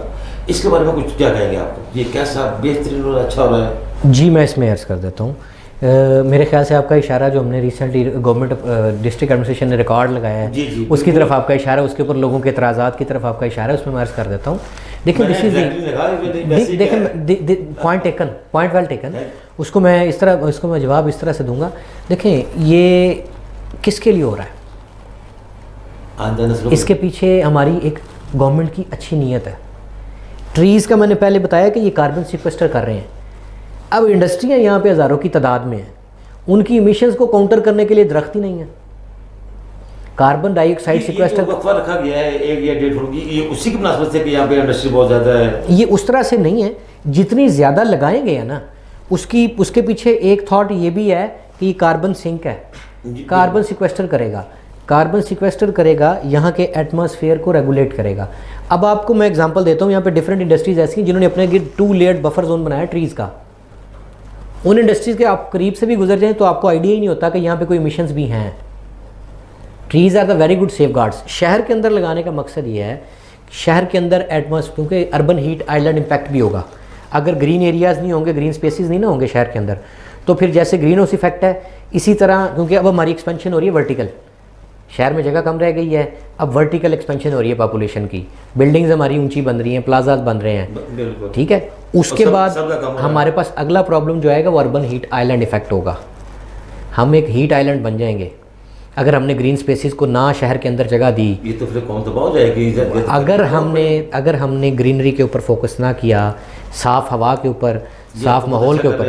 इसके बारे में कुछ क्या कहेंगे आप? ये कैसा बेहतरीन और अच्छा हो रहा है? जी मैं इसमें अर्ज़ कर देता हूँ। मेरे ख्याल से आपका इशारा जो हमने रिसेंटली गवर्नमेंट डिस्ट्रिक्ट एडमिनिस्ट्रेशन ने रिकॉर्ड लगाया है, जी, उसकी तरफ आपका इशारा, उसके ऊपर लोगों के एतराज़ात की तरफ आपका इशारा है, उसमें मैं अर्ज़ कर देता हूँ देखिए दिस इज देखिए पॉइंट वेल टेकन। उसको मैं जवाब इस तरह से दूंगा। देखें ये किसके लिए हो रहा है, इसके पीछे हमारी एक गवर्नमेंट की अच्छी नीयत है। ट्रीज़ का मैंने पहले बताया कि ये कार्बन सिक्वेस्टर कर रहे हैं। अब इंडस्ट्रियाँ यहाँ पे हज़ारों की तादाद में हैं, उनकी इमिशंस को काउंटर करने के लिए दरख्त ही नहीं है। कार्बन डाइऑक्साइड सिक्वेस्टर वक्फा रखा गया है 1 या 1.5 फुट की, ये उसी की मुनासबत से कि यहाँ पे इंडस्ट्री बहुत ज़्यादा है। ये उस तरह से नहीं है, जितनी ज़्यादा लगाएंगे है ना, उसके पीछे एक थॉट ये भी है कि ये कार्बन सिंक है, कार्बन सिक्वेस्टर करेगा, कार्बन सिक्वेस्टर करेगा, यहाँ के एटमॉस्फेयर को रेगुलेट करेगा। अब आपको मैं एग्जांपल देता हूँ, यहाँ पे डिफरेंट इंडस्ट्रीज ऐसी हैं जिन्होंने अपने 2 लेयर्ड बफर जोन बनाया ट्रीज़ का। उन इंडस्ट्रीज़ के आप करीब से भी गुजर जाएं तो आपको आइडिया ही नहीं होता कि यहाँ पे कोई इमिशंस भी हैं। Trees are the very good safeguards. शहर के अंदर लगाने का मकसद ये है, शहर के अंदर एटमॉस्फेयर, क्योंकि अर्बन हीट आइलैंड इम्पैक्ट भी होगा। अगर ग्रीन एरियाज़ नहीं होंगे, ग्रीन स्पेसिस नहीं ना होंगे शहर के अंदर, तो फिर जैसे ग्रीन हाउस इफेक्ट है, इसी तरह क्योंकि अब हमारी एक्सपेंशन हो रही है वर्टिकल, शहर में जगह कम रह गई है, अब वर्टिकल एक्सपेंशन हो रही है पॉपुलेशन की, बिल्डिंग्स हमारी ऊंची बन रही हैं, प्लाजाज बन रहे हैं, ठीक है। उसके बाद हमारे पास अगला प्रॉब्लम जो आएगा वो अर्बन हीट आइलैंड इफेक्ट होगा। हम एक हीट आइलैंड बन जाएंगे अगर हमने ग्रीन स्पेसिस को ना शहर के अंदर जगह दी। ये तो फिर कौन दबाव जाएगी अगर हमने ग्रीनरी के ऊपर फोकस ना किया, साफ़ हवा के ऊपर, साफ़ माहौल के ऊपर,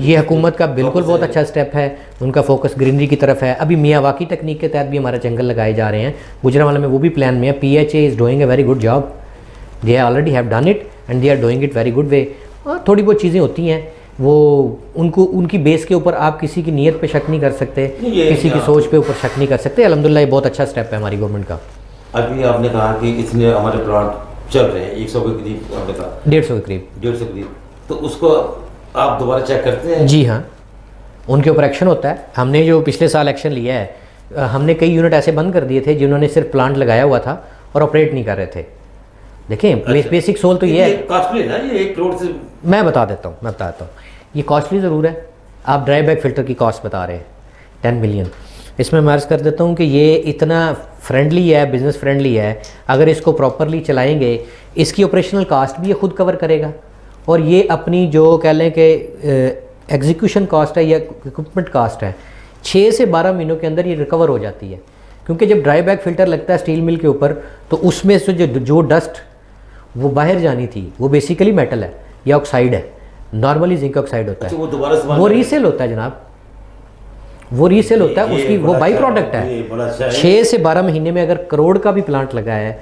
ये हुकूमत का बिल्कुल बहुत अच्छा स्टेप है, उनका फोकस ग्रीनरी की तरफ है। अभी मियावाकी टेक्निक के तहत भी हमारे जंगल लगाए जा रहे हैं, गुजरांवाला में वो भी प्लान में है। PHA is doing a very good job, they already have done it and they are doing it very good way. और थोड़ी बहुत चीज़ें होती हैं वो उनकी बेस के ऊपर आप किसी की नीयत पे शक नहीं कर सकते, किसी की सोच पे ऊपर शक नहीं कर सकते। अल्हम्दुलिल्लाह ये बहुत अच्छा स्टेप है हमारी गवर्नमेंट का। अभी आपने कहा कि इतने हमारे प्लांट चल रहे हैं 100 के करीब, आपने कहा 150 के करीब, 150 के करीब, तो उसको आप दोबारा चेक करते हैं? जी हाँ, उनके ऊपर एक्शन होता है। हमने जो पिछले साल एक्शन लिया है, हमने कई यूनिट ऐसे बंद कर दिए थे जिन्होंने सिर्फ प्लांट लगाया हुआ था और ऑपरेट नहीं कर रहे थे। देखें बेसिक सोल तो ये है, कॉस्टली ना, ये 1 करोड़ से मैं बता देता हूँ, ये कॉस्टली ज़रूर है। आप ड्राई बैग फ़िल्टर की कॉस्ट बता रहे हैं 10 मिलियन, इसमें मैं अर्ज़ कर देता हूँ कि ये इतना फ्रेंडली है, बिज़नेस फ्रेंडली है। अगर इसको प्रॉपरली चलाएंगे, इसकी ऑपरेशनल कास्ट भी ये खुद कवर करेगा और ये अपनी जो कह लें कि एग्जीक्यूशन कॉस्ट है या इक्विपमेंट कास्ट है, 6 से 12 महीनों के अंदर ये रिकवर हो जाती है। क्योंकि जब ड्राई बैग फ़िल्टर लगता है स्टील मिल के ऊपर, तो उसमें से जो डस्ट वो बाहर जानी थी वो बेसिकली मेटल है या ऑक्साइड है, नॉर्मली जिंक ऑक्साइड होता है, वो रीसेल होता है जनाब, वो रीसेल होता है, उसकी वो बाई प्रोडक्ट है। 6 से 12 महीने में अगर करोड़ का भी प्लांट लगा है,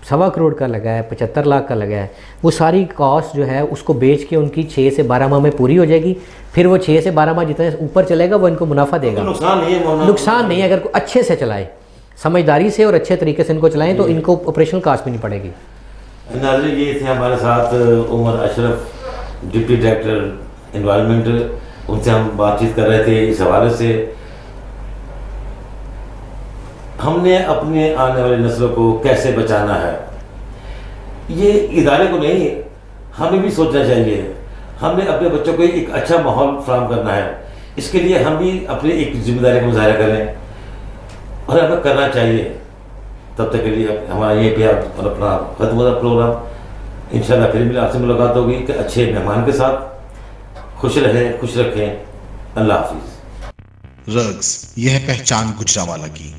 1.25 करोड़ का लगा है, 75 लाख का लगा है, वो सारी कॉस्ट जो है उसको बेच के उनकी 6 से 12 माह में पूरी हो जाएगी। फिर वो 6 से 12 माह जितने ऊपर चलेगा वो इनको मुनाफा देगा। नुकसान नहीं है अगर अच्छे से चलाए, समझदारी से और अच्छे तरीके से इनको चलाएं तो इनको ऑपरेशनल कॉस्ट भी नहीं पड़ेगी। नाज़रीन, ये थे हमारे साथ Umar Ashraf, deputy director environment, उनसे हम बातचीत कर रहे थे इस हवाले से। हमने अपने आने वाली नस्लों को कैसे बचाना है, ये इदारे को नहीं, हमें भी सोचना चाहिए। हमें अपने बच्चों को एक अच्छा माहौल फराहम करना है, इसके लिए हम भी अपनी एक जिम्मेदारी का मुजाहरा करें और हमें करना चाहिए। तब तक के लिए हमारा ये पे अपना खत्म होता प्रोग्राम। इंशाल्लाह फिर मिले, आपसे मुलाकात होगी कि अच्छे मेहमान के साथ। खुश रहें, खुश रखें। अल्लाह हाफिज़। रग्स, यह है पहचान गुजरांवाला की।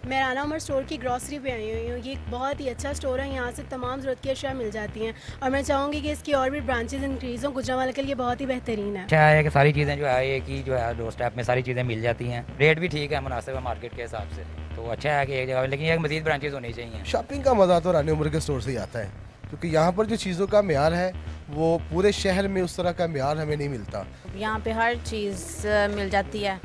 मैं राना उमर स्टोर की ग्रॉसरी पे आई हुई हूँ। ये एक बहुत ही अच्छा स्टोर है, यहाँ से तमाम ज़रूरत की अशिया मिल जाती हैं और मैं चाहूँगी कि इसकी और भी ब्रांचेज इंक्रीज़ हों। गुजरांवाला के लिए बहुत ही बेहतरीन है। अच्छा है कि सारी चीज़ें जो है एक ही जो है डोर स्टेप में सारी चीज़ें मिल जाती हैं, रेट भी ठीक है, मुनासिब है मार्केट के हिसाब से, तो अच्छा है कि एक जगह, लेकिन एक मज़ीद ब्रांचेज होनी चाहिए। शॉपिंग का मज़ा तो रानी उमर के स्टोर से ही आता है, क्योंकि यहाँ पर जो चीज़ों का म्यार है वो पूरे शहर में उस तरह का म्यार हमें नहीं मिलता। यहाँ पे हर चीज़ मिल जाती है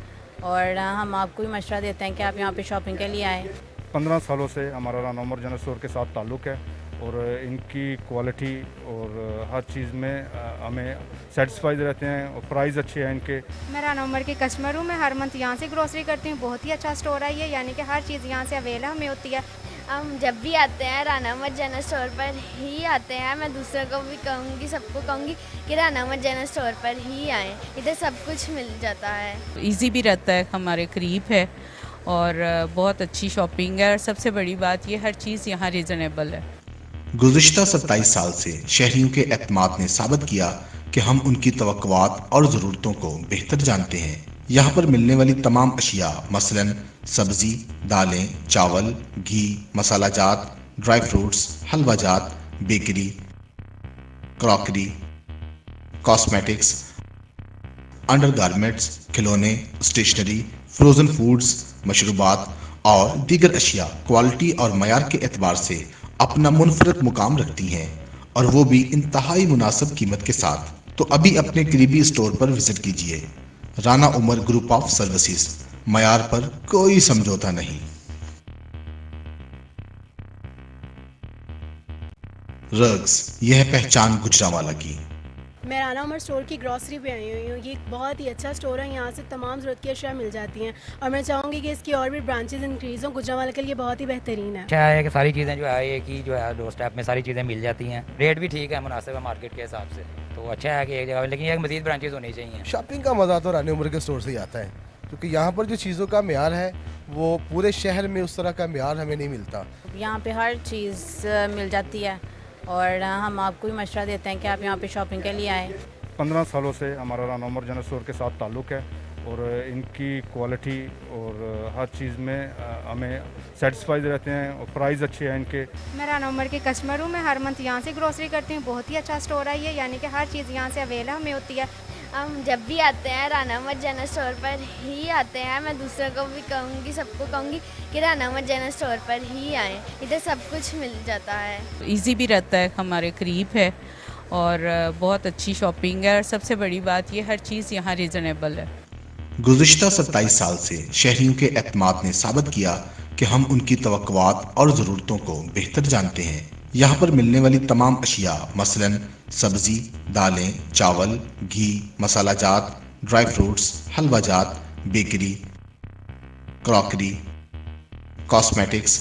और हम आपको भी मशवरा देते हैं कि आप यहाँ पे शॉपिंग के लिए आएँ। 15 सालों से हमारा राना उमर जनरल स्टोर के साथ ताल्लुक़ है और इनकी क्वालिटी और हर चीज़ में हमें सेटिस्फाइड रहते हैं और प्राइस अच्छे हैं इनके। मैं राना उमर की कस्टमर हूँ, मैं हर मंथ यहाँ से ग्रोसरी करती हूँ। बहुत ही अच्छा स्टोर है ये, यानी कि हर चीज़ यहाँ से अवेलेबल हमें होती है। हम जब भी आते हैं राना उमर जनरल स्टोर पर ही आते हैं। मैं दूसरों को भी कहूँगी, सबको कहूँगी कि राना उमर जनरल स्टोर पर ही आएँ, इधर सब कुछ मिल जाता है। इजी भी रहता है, हमारे करीब है और बहुत अच्छी शॉपिंग है और सबसे बड़ी बात ये हर चीज़ यहाँ रीज़नेबल है। गुज़िश्ता 27 साल से शहरियों के एतमाद ने साबित किया कि हम उनकी तवक्कुआत और ज़रूरतों को बेहतर जानते हैं। यहाँ पर मिलने वाली तमाम अशिया मसलन सब्ज़ी, दालें, चावल, घी, मसाला जात, ड्राई फ्रूट्स, हलवा जात, बेकरी, क्रॉकरी, कॉस्मेटिक्स, अंडरगारमेंट्स, खिलौने, स्टेशनरी, फ्रोज़न फूड्स, मशरूबात और दीगर अशिया क्वालिटी और मयार के एतबार से अपना मुनफरद मुकाम रखती हैं और वो भी इंतहाई मुनासिब कीमत के साथ। तो अभी अपने करीबी स्टोर पर विजिट कीजिए। Rana Umar group of services, मयार पर कोई समझौता नहीं। रग्स, यह पहचान गुजरांवाला की। मैं राना उमर स्टोर की ग्रॉसरी पे आई हुई हूँ। ये एक बहुत ही अच्छा स्टोर है, यहाँ से तमाम ज़रूरत की अशिया मिल जाती हैं और मैं चाहूँगी कि इसकी और भी ब्रांचेज इंक्रीज़ हों। गुजरांवाला के लिए बहुत ही बेहतरीन है। अच्छा है कि सारी चीज़ें जो है एक ही जो है डोर स्टेप में सारी चीज़ें मिल जाती हैं। रेट भी ठीक है, मुनासिब है मार्केट के हिसाब से। तो अच्छा है कि एक जगह, लेकिन एक मज़ीद ब्रांचेज होनी चाहिए। शॉपिंग का मज़ा तो रानी उमर के स्टोर से ही आता है, क्योंकि यहाँ पर जो चीज़ों का म्यार है वो पूरे शहर में उस तरह का म्यार हमें नहीं मिलता। यहाँ पे हर चीज़ मिल जाती है और हम आपको भी मशवरा देते हैं कि आप यहाँ पे शॉपिंग के लिए आएँ। 15 सालों से हमारा राना उमर जनरल स्टोर के साथ ताल्लुक़ है और इनकी क्वालिटी और हर चीज़ में हमें सेटिस्फाइड रहते हैं और प्राइस अच्छे हैं इनके। मैं राना उमर के कस्टमर हूँ, मैं हर मंथ यहाँ से ग्रोसरी करती हूँ। बहुत ही अच्छा स्टोर है ये, यानी कि हर चीज़ यहाँ से अवेलेबल हमें होती है। हम जब भी आते हैं राना उमर जनरल स्टोर पर ही आते हैं। मैं दूसरों को भी कहूँगी, सबको कहूँगी कि राना उमर जनरल स्टोर पर ही आएँ, इधर सब कुछ मिल जाता है। इजी भी रहता है, हमारे करीब है और बहुत अच्छी शॉपिंग है और सबसे बड़ी बात ये हर चीज़ यहाँ रीज़नेबल है। गुज़िश्ता 27 साल से शहरियों के एतमाद ने साबित किया कि हम उनकी तवक्कुआत और ज़रूरतों को बेहतर जानते हैं। यहाँ पर मिलने वाली तमाम अशिया मसलन सब्ज़ी, दालें, चावल, घी, मसाला जात, ड्राई फ्रूट्स, हलवा जात, बेकरी, क्रॉकरी, कॉस्मेटिक्स,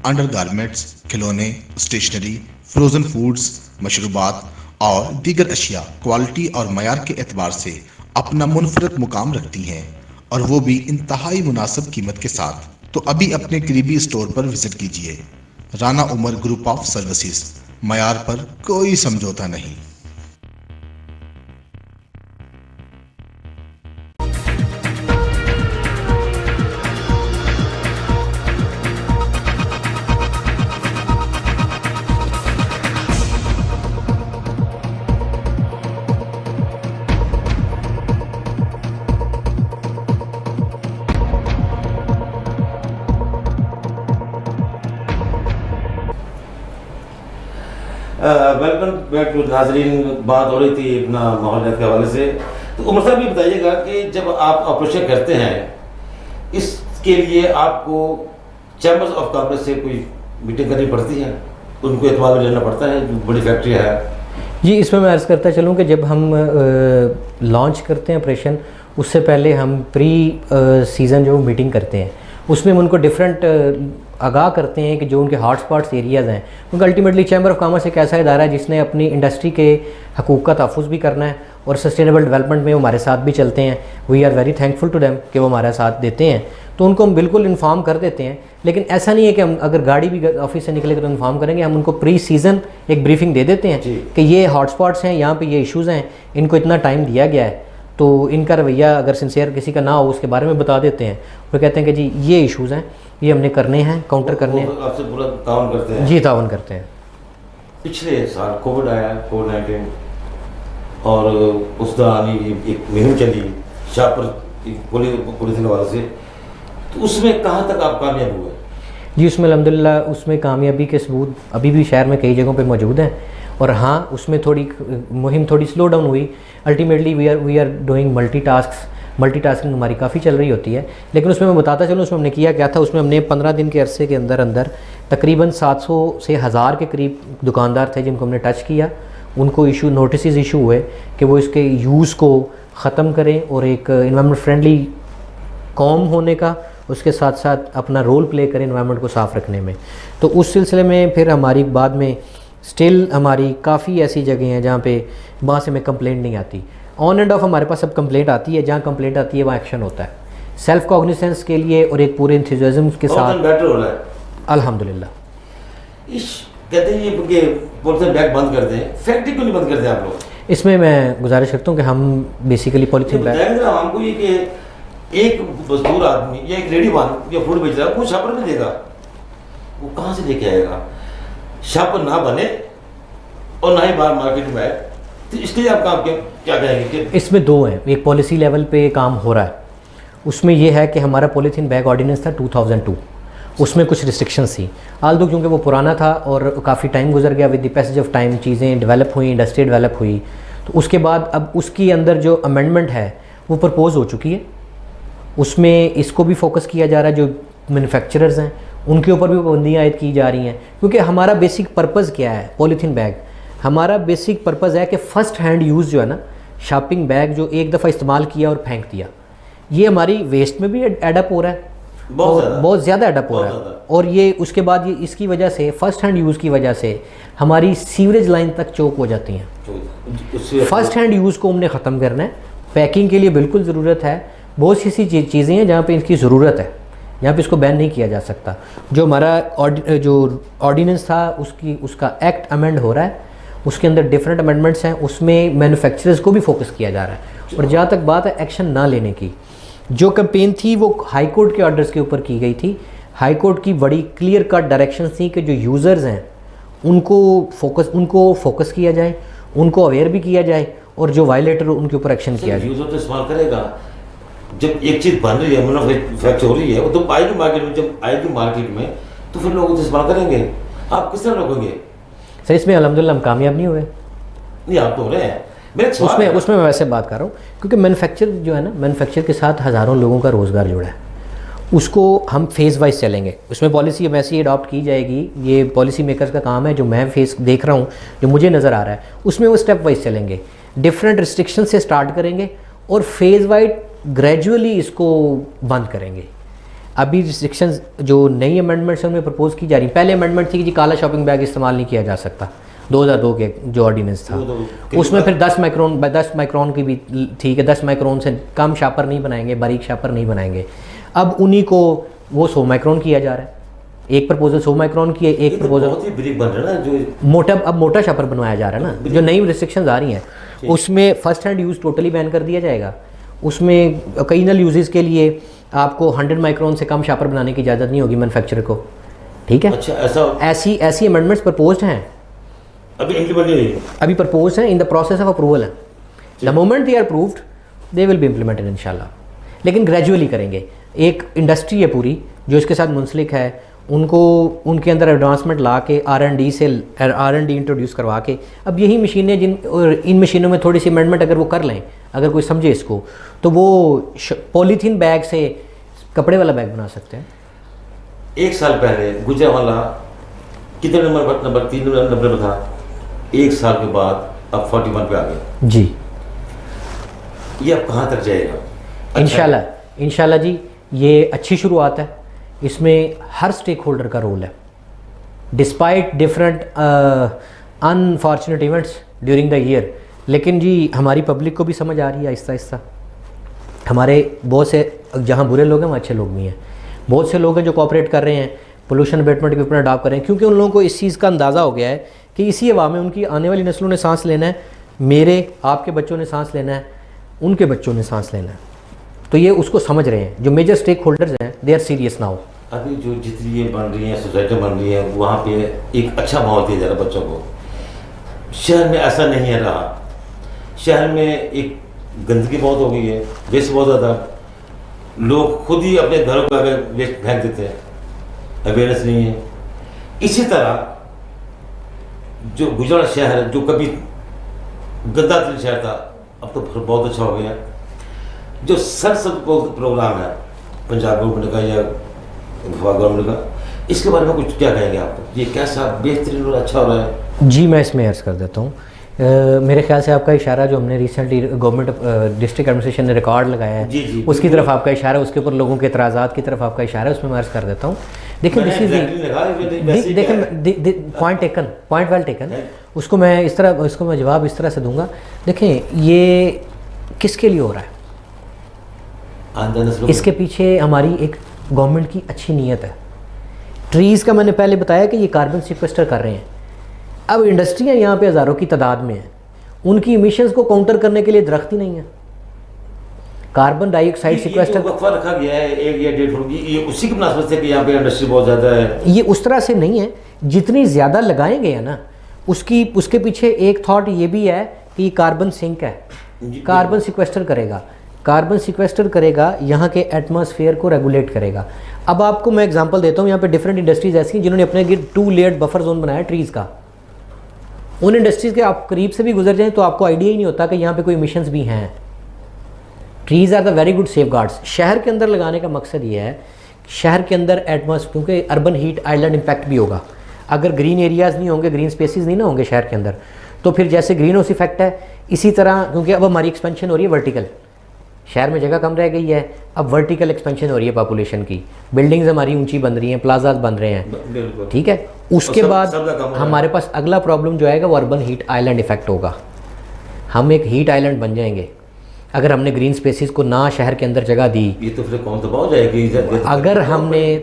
अंडरगारमेंट्स, खिलौने, स्टेशनरी, फ्रोज़न फूड्स, मशरूबात और दीगर अशिया क्वालिटी और मयार के एतबार से अपना मुनफरद मुकाम रखती हैं और वो भी इंतहाई मुनासिब कीमत के साथ। तो अभी अपने करीबी स्टोर पर विजिट कीजिए। Rana Umar group of services, मयार पर कोई समझौता नहीं। वेलकम बैक टू नाजरीन। बात हो रही थी अपना माहौलियात के हवाले से, तो उमर साहब ये बताइएगा कि जब आप ऑपरेशन करते हैं इसके लिए आपको चैम्बर्स ऑफ कॉमर्स से कोई मीटिंग करनी पड़ती है, उनको एतबार में लेना पड़ता है, जो बड़ी फैक्ट्री है? जी, इसमें मैं अर्ज़ करता चलूँ कि जब हम लॉन्च करते हैं ऑपरेशन, उससे पहले हम प्री सीज़न जो मीटिंग करते हैं उसमें हम उनको डिफरेंट आगाह करते हैं कि जो उनके हॉट स्पॉट्स एरियाज़ हैं, क्योंकि अल्टीमेटली चैम्बर ऑफ कॉमर्स एक ऐसा इदारा है जिसने अपनी इंडस्ट्री के हकूक़ का तहफ़्फ़ुज़ भी करना है और सस्टेनेबल डेवलपमेंट में वो हमारे साथ भी चलते हैं। We are very thankful to them कि वो हमारा साथ देते हैं, तो उनको हम बिल्कुल इन्फॉर्म कर देते हैं। लेकिन ऐसा नहीं है कि हम अगर गाड़ी भी ऑफिस से निकलेगी तो इन्फॉर्म करेंगे, हम उनको प्री सीज़न एक ब्रीफिंग दे देते हैं कि ये हॉट स्पॉट्स हैं, यहाँ पर ये इशूज़ हैं, इनको इतना टाइम दिया गया है, तो इनका रवैया अगर सिंसियर किसी का ना हो उसके बारे में बता देते हैं। वो कहते हैं कि जी ये इश्यूज़ हैं, ये हमने करने हैं, काउंटर करने हैं। आपसे पूरा ताउन करते हैं? जी, ताउन करते हैं। पिछले साल कोविड आया, कोविड-19, और उस दौरान एक मुहिम चली शाहपुर पुलिस के हवाले से, तो उसमें कहाँ तक आप कामयाब हुए? जी, उसमें अल्हम्दुलिल्लाह उसमें कामयाबी के सबूत अभी भी शहर में कई जगहों पे मौजूद हैं। और हाँ, उसमें थोड़ी मुहिम थोड़ी स्लो डाउन हुई। Ultimately we are doing multitasking हमारी काफ़ी चल रही होती है। लेकिन उसमें मैं बताता चलूँ उसमें हमने किया क्या था। उसमें हमने 15 दिन के अरसे के अंदर अंदर तकरीबन 700 से 1000 के करीब दुकानदार थे जिनको हमने टच किया। उनको नोटिस इशू हुए कि वो इसके यूज़ को ख़त्म करें और एक इन्वायरमेंट फ्रेंडली कौम होने का, उसके साथ साथ अपना रोल प्ले करें इन्वायरमेंट को साफ़ रखने में। तो उस सिलसिले में फिर हमारी बाद में स्टिल हमारी काफ़ी ऐसी जगह हैं जहाँ पे वहाँ से हमें कंप्लेंट नहीं आती। ऑन एंड ऑफ हमारे पास सब कंप्लेंट आती है, जहाँ कंप्लेंट आती है वहाँ एक्शन होता है सेल्फ कॉग्निसेंस के लिए और एक पूरे इंथुसियाज्म के साथ। बेटर हो रहा है अल्हम्दुलिल्लाह। इस कहते हैं ये पॉलिथीन बैग बंद कर दें, फैक्ट्री क्यों नहीं बंद करते आप लोग? इसमें मैं गुजारिश करता हूँ कि हम बेसिकली पॉलिथीन बैग हमको ये कि एक मजदूर आदमी या एक रेडीवान या फूड बेच रहा है, वो छापर में देगा, वो कहाँ से लेके आएगा? छापर ना बने और ना ही बाहर मार्केट में आए, तो इसके लिए आप काम क्या कहेंगे कि इसमें दो हैं। एक पॉलिसी लेवल पे काम हो रहा है, उसमें ये है कि हमारा पॉलीथीन बैग ऑर्डिनेंस था 2002, उसमें कुछ रिस्ट्रिक्शंस थी। आल्दो क्योंकि वो पुराना था और काफ़ी टाइम गुजर गया, with the passage of time चीज़ें डेवलप हुई, इंडस्ट्री डेवलप हुई, तो उसके बाद अब उसके अंदर जो अमेंडमेंट है वो प्रपोज हो चुकी है। उसमें इसको भी फोकस किया जा रहा है, जो मैन्युफैक्चरर्स हैं उनके ऊपर भी पाबंदियाँ आयद की जा रही हैं, क्योंकि हमारा बेसिक पर्पज़ क्या है पॉलीथीन बैग, हमारा बेसिक पर्पज़ है कि फ़र्स्ट हैंड यूज़ जो है ना, शॉपिंग बैग जो एक दफ़ा इस्तेमाल किया और फेंक दिया, ये हमारी वेस्ट में भी एडअप हो रहा है, बहुत ज़्यादा एडअप हो रहा है। और ये उसके बाद ये इसकी वजह से फ़र्स्ट हैंड यूज़ की वजह से हमारी सीवरेज लाइन तक चौक हो जाती हैं। फ़र्स्ट हैंड यूज़ को हमने ख़त्म करना है। पैकिंग के लिए बिल्कुल ज़रूरत है, बहुत सी चीज़ें हैं जहाँ पे इसकी ज़रूरत है, यहाँ पे इसको बैन नहीं किया जा सकता। जो हमारा जो ऑर्डिनेंस था उसका एक्ट अमेंड हो रहा है, उसके अंदर डिफरेंट अमेंडमेंट्स हैं, उसमें मैन्युफैक्चरर्स को भी फोकस किया जा रहा है। और जहाँ तक बात है एक्शन ना लेने की, जो कैंपेन थी वो हाई कोर्ट के ऑर्डर्स के ऊपर की गई थी। हाई कोर्ट की बड़ी क्लियर कट डायरेक्शन थी कि जो यूज़र्स हैं उनको फोकस किया जाए, उनको अवेयर भी किया जाए, और जो वायलेटर हो उनके ऊपर एक्शन किया जाए। यूज़र तो इस्तेमाल करेगा, जब एक चीज़ बन रही है, मैन्युफैक्चर हो रही है, वो तो आएगी मार्केट में, जब आएगी मार्केट में तो फिर लोग इस्तेमाल करेंगे। आप किस तरह रोकोगे? सर इसमें अल्हम्दुलिल्लाह हम कामयाब नहीं हुए। नहीं, आप तो हो रहे हैं। उसमें मैं वैसे बात कर रहा हूँ क्योंकि मैन्युफैक्चर जो है ना, मैन्युफैक्चर के साथ हज़ारों लोगों का रोज़गार जुड़ा है, उसको हम फेज़ वाइज चलेंगे। उसमें पॉलिसी वैसी अडॉप्ट की जाएगी, ये पॉलिसी मेकर्स का काम है, जो मैं फेस देख रहा हूँ, जो मुझे नज़र आ रहा है, उसमें वो स्टेप वाइज चलेंगे। डिफरेंट रिस्ट्रिक्शन से स्टार्ट करेंगे और फेज़ वाइज ग्रेजुअली इसको बंद करेंगे। अभी रिस्ट्रिक्शंस जो नई अमेंडमेंट्स उनमें प्रपोज की जा रही, पहले अमेंडमेंट थी कि जी काला शॉपिंग बैग इस्तेमाल नहीं किया जा सकता, 2002 के जो ऑर्डिनेंस था, उसमें फिर 10 माइक्रोन की भी थी कि 10 माइक्रोन से कम शापर नहीं बनाएंगे, बारीक शापर नहीं बनाएंगे। अब उन्हीं को वो 100 माइक्रोन किया जा रहा है। एक प्रपोजल 100 माइक्रोन की है, एक प्रपोजल बहुत ही ब्रीक बन रहा है ना, जो मोटा शापर बनवाया जा रहा है ना। जो नई रिस्ट्रिक्शंस आ रही हैं उसमें first hand use totally ban कर दिया जाएगा। उसमें ओकेजनल यूजेस के लिए आपको 100 माइक्रोन से कम शापर बनाने की इजाज़त नहीं होगी मैन्युफैक्चरर को, ठीक है। अच्छा, ऐसी अमेंडमेंट्स प्रपोज्ड हैं, अभी इम्प्लीमेंट नहीं हुई, अभी प्रपोज हैं, in the process of approval है। The moment they are approved they will be implemented इंशाल्लाह, लेकिन ग्रेजुअली करेंगे। एक इंडस्ट्री है पूरी जो इसके साथ मुंसलिक है, उनको उनके अंदर एडवांसमेंट ला के R&D इंट्रोड्यूस करवा के, अब यही मशीनें इन मशीनों में थोड़ी सी अमेंडमेंट अगर वो कर लें, अगर कोई समझे इसको, तो वो पॉलीथीन बैग से कपड़े वाला बैग बना सकते हैं। 1 साल पहले गुजरावाला कितने नंबर 3 नंबर पर था, 1 साल के बाद अब 41 पे आ गए जी। ये अब कहाँ तक जाएगा? इंशाल्लाह जी, ये अच्छी शुरुआत है। इसमें हर स्टेक होल्डर का रोल है, despite different unfortunate events during the year. लेकिन जी हमारी पब्लिक को भी समझ आ रही है आहिस्ता आहिस्ता। हमारे बहुत से जहाँ बुरे लोग हैं वहाँ अच्छे लोग भी हैं, बहुत से लोग हैं जो कोऑपरेट कर रहे हैं, पोल्यूशन अबेटमेंट इक्विपमेंट अडॉप्ट कर रहे हैं, क्योंकि उन लोगों को इस चीज़ का अंदाज़ा हो गया है कि इसी हवा में उनकी आने वाली नस्लों ने सांस लेना है, मेरे आपके बच्चों ने सांस लेना है, उनके बच्चों ने सांस लेना है। तो ये उसको समझ रहे हैं, जो मेजर स्टेक होल्डर्स हैं, दे आर सीरियस नाउ। अभी जो जितनी ये बन रही हैं, सोसाइटी बन रही है, वहाँ पे एक अच्छा माहौल दिया जा रहा है बच्चों को। शहर में ऐसा नहीं है रहा, शहर में एक गंदगी बहुत हो गई है, वेस्ट बहुत ज़्यादा, लोग खुद ही अपने घरों पर आगे वेस्ट फेंक देते हैं, अवेयरनेस नहीं है। इसी तरह जो गुजरात शहर जो कभी गंदा शहर था, अब तो बहुत अच्छा हो गया। जो सब प्रोग्राम है पंजाब गवर्नमेंट का या गवर्नमेंट का, इसके बारे में कुछ क्या कहेंगे आप? ये कैसा बेहतरीन और अच्छा हो रहा है? जी मैं इसमें अर्ज़ कर देता हूँ। मेरे ख्याल से आपका इशारा जो हमने रिसेंटली गवर्नमेंट डिस्ट्रिक्ट एडमिनिस्ट्रेशन ने रिकॉर्ड लगाया है, जी, उसकी तरफ आपका इशारा, उसके ऊपर लोगों के एतराज़ात की तरफ आपका इशारा है, उसमें मैं अर्ज़ कर देता हूँ। देखिए देखिए पॉइंट वेल टेकन। उसको मैं जवाब इस तरह से दूंगा। देखें ये किसके लिए हो रहा है, इसके पीछे हमारी एक गवर्नमेंट की अच्छी नीयत है। ट्रीज़ का मैंने पहले बताया कि ये कार्बन सिक्वेस्टर कर रहे हैं, अब इंडस्ट्रियाँ यहाँ पे हज़ारों की तादाद में हैं, उनकी इमिशंस को काउंटर करने के लिए दरख्त ही नहीं है। कार्बन डाइऑक्साइड सिक्वेस्टर वक्फा रखा गया है 1 या 1.5 फुट की, ये उसी की मुनासबत से कि यहाँ पे इंडस्ट्री बहुत ज़्यादा है। ये उस तरह से नहीं है, जितनी ज़्यादा लगाएंगे ना उसके पीछे एक थॉट ये भी है कि कार्बन सिंक है, कार्बन सिक्वेस्टर करेगा, कार्बन सिक्वेस्टर करेगा, यहाँ के एटमॉस्फेयर को रेगुलेट करेगा। अब आपको मैं एग्जांपल देता हूँ, यहाँ पे डिफरेंट इंडस्ट्रीज़ ऐसी हैं जिन्होंने अपने 2 लेयर्ड बफर जोन बनाया ट्रीज़ का। उन इंडस्ट्रीज़ के आप करीब से भी गुजर जाएं तो आपको आइडिया ही नहीं होता कि यहाँ पे कोई इमिशंस भी हैं। Trees are the very good safeguards. शहर के अंदर लगाने का मकसद ये है, शहर के अंदर एटमॉस्फेयर, क्योंकि अर्बन हीट आइलैंड इम्पैक्ट भी होगा। अगर ग्रीन एरियाज़ नहीं होंगे, ग्रीन स्पेसिस नहीं ना होंगे शहर के अंदर, तो फिर जैसे ग्रीन हाउस इफेक्ट है, इसी तरह क्योंकि अब हमारी एक्सपेंशन हो रही है वर्टिकल, शहर में जगह कम रह गई है, अब वर्टिकल एक्सपेंशन हो रही है पॉपुलेशन की, बिल्डिंग्स हमारी ऊंची बन रही हैं, प्लाजाज बन रहे हैं, ठीक है। उसके बाद हमारे पास अगला प्रॉब्लम जो आएगा वो अर्बन हीट आइलैंड इफेक्ट होगा। हम एक हीट आइलैंड बन जाएंगे अगर हमने ग्रीन स्पेसिस को ना शहर के अंदर जगह दी। ये तो फिर कौन दबाव जाएगी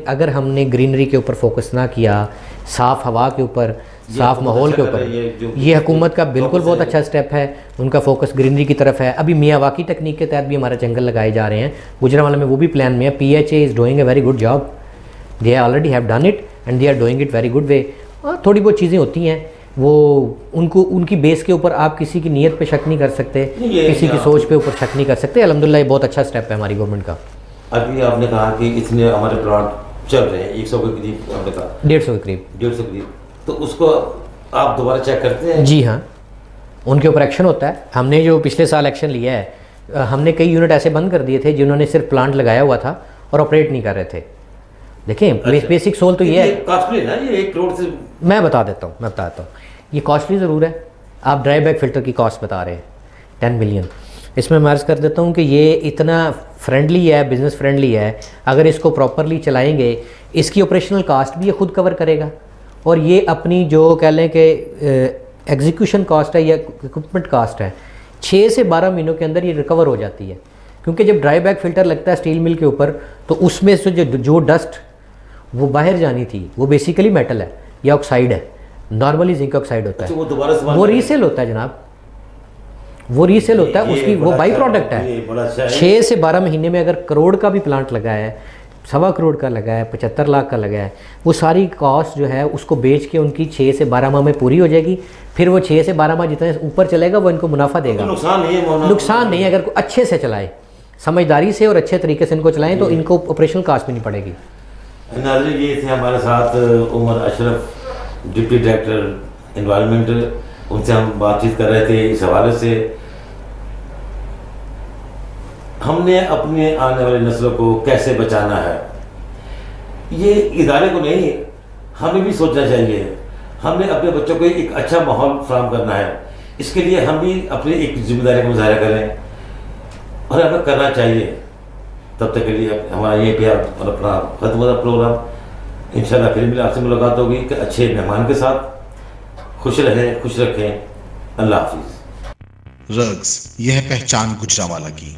अगर हमने ग्रीनरी के ऊपर फोकस ना किया, साफ़ हवा के ऊपर, साफ़ माहौल के ऊपर, ये हुकूमत का बिल्कुल बहुत अच्छा स्टेप है, उनका फोकस ग्रीनरी की तरफ है। अभी मियावाकी टेक्निक के तहत भी हमारे जंगल लगाए जा रहे हैं, गुजरांवाला में वो भी प्लान में है। PHA is doing a very good job, they already have done it and they are doing it very good way. और थोड़ी बहुत चीज़ें होती हैं वो उनकी बेस के ऊपर आप किसी की नीयत पे शक नहीं कर सकते, किसी की सोच पे ऊपर शक नहीं कर सकते। अल्हम्दुलिल्लाह ये बहुत अच्छा स्टेप है हमारी गवर्नमेंट का। अभी आपने कहा कि इतने हमारे प्लांट चल रहे हैं 100 के करीब, आपने कहा 150 के करीब, 150 के करीब, तो उसको आप दोबारा चेक करते हैं? जी हाँ, उनके ऊपर एक्शन होता है। हमने जो पिछले साल एक्शन लिया है, हमने कई यूनिट ऐसे बंद कर दिए थे जिन्होंने सिर्फ प्लांट लगाया हुआ था और ऑपरेट नहीं कर रहे थे। देखिए बेसिक सोल तो ये है, कॉस्टली ना, ये 1 करोड़ से मैं बता देता हूँ, ये कॉस्टली ज़रूर है। आप ड्राई बैग फ़िल्टर की कॉस्ट बता रहे हैं 10 मिलियन, इसमें मैं अर्ज़ कर देता हूँ कि ये इतना फ्रेंडली है, बिज़नेस फ्रेंडली है। अगर इसको प्रॉपरली चलाएंगे, इसकी ऑपरेशनल कास्ट भी ये खुद कवर करेगा और ये अपनी जो कह लें कि एग्जीक्यूशन कॉस्ट है या इक्विपमेंट कास्ट है, 6 से 12 महीनों के अंदर ये रिकवर हो जाती है। क्योंकि जब ड्राई बैग फ़िल्टर लगता है स्टील मिल के ऊपर, तो उसमें से जो डस्ट वो बाहर जानी थी वो बेसिकली मेटल है या ऑक्साइड है, नॉर्मली जिंक ऑक्साइड होता है, वो रीसेल होता है जनाब, वो रीसेल होता है, उसकी वो बाई प्रोडक्ट है। 6 से 12 महीने में अगर करोड़ का भी प्लांट लगा है, 1.25 करोड़ का लगा है, 75 लाख का लगा है, वो सारी कॉस्ट जो है उसको बेच के उनकी 6 से 12 माह में पूरी हो जाएगी। फिर वो 6 से 12 माह जितने ऊपर चलेगा वो इनको मुनाफा देगा। नुकसान नहीं है अगर अच्छे से चलाए, समझदारी से और अच्छे तरीके से इनको चलाएं, तो इनको ऑपरेशनल कॉस्ट भी नहीं पड़ेगी। ये थे हमारे साथ Umar Ashraf, deputy director environment, उनसे हम बातचीत कर रहे थे इस हवाले से। हमने अपने आने वाली नस्लों को कैसे बचाना है, ये इदारे को नहीं, हमें भी सोचना चाहिए। हमने अपने बच्चों को एक अच्छा माहौल फराहम करना है, इसके लिए हम भी अपनी एक जिम्मेदारी का मुजाहरा करें और हमें करना चाहिए। तब तक के लिए हमारा ये पे अपना खत्म हुआ प्रोग्राम। इंशाल्लाह फिर मिले, आपसे मुलाकात होगी कि अच्छे मेहमान के साथ। खुश रहें, खुश रखें। अल्लाह हाफिज़। रग्स, यह पहचान गुजरांवाला की।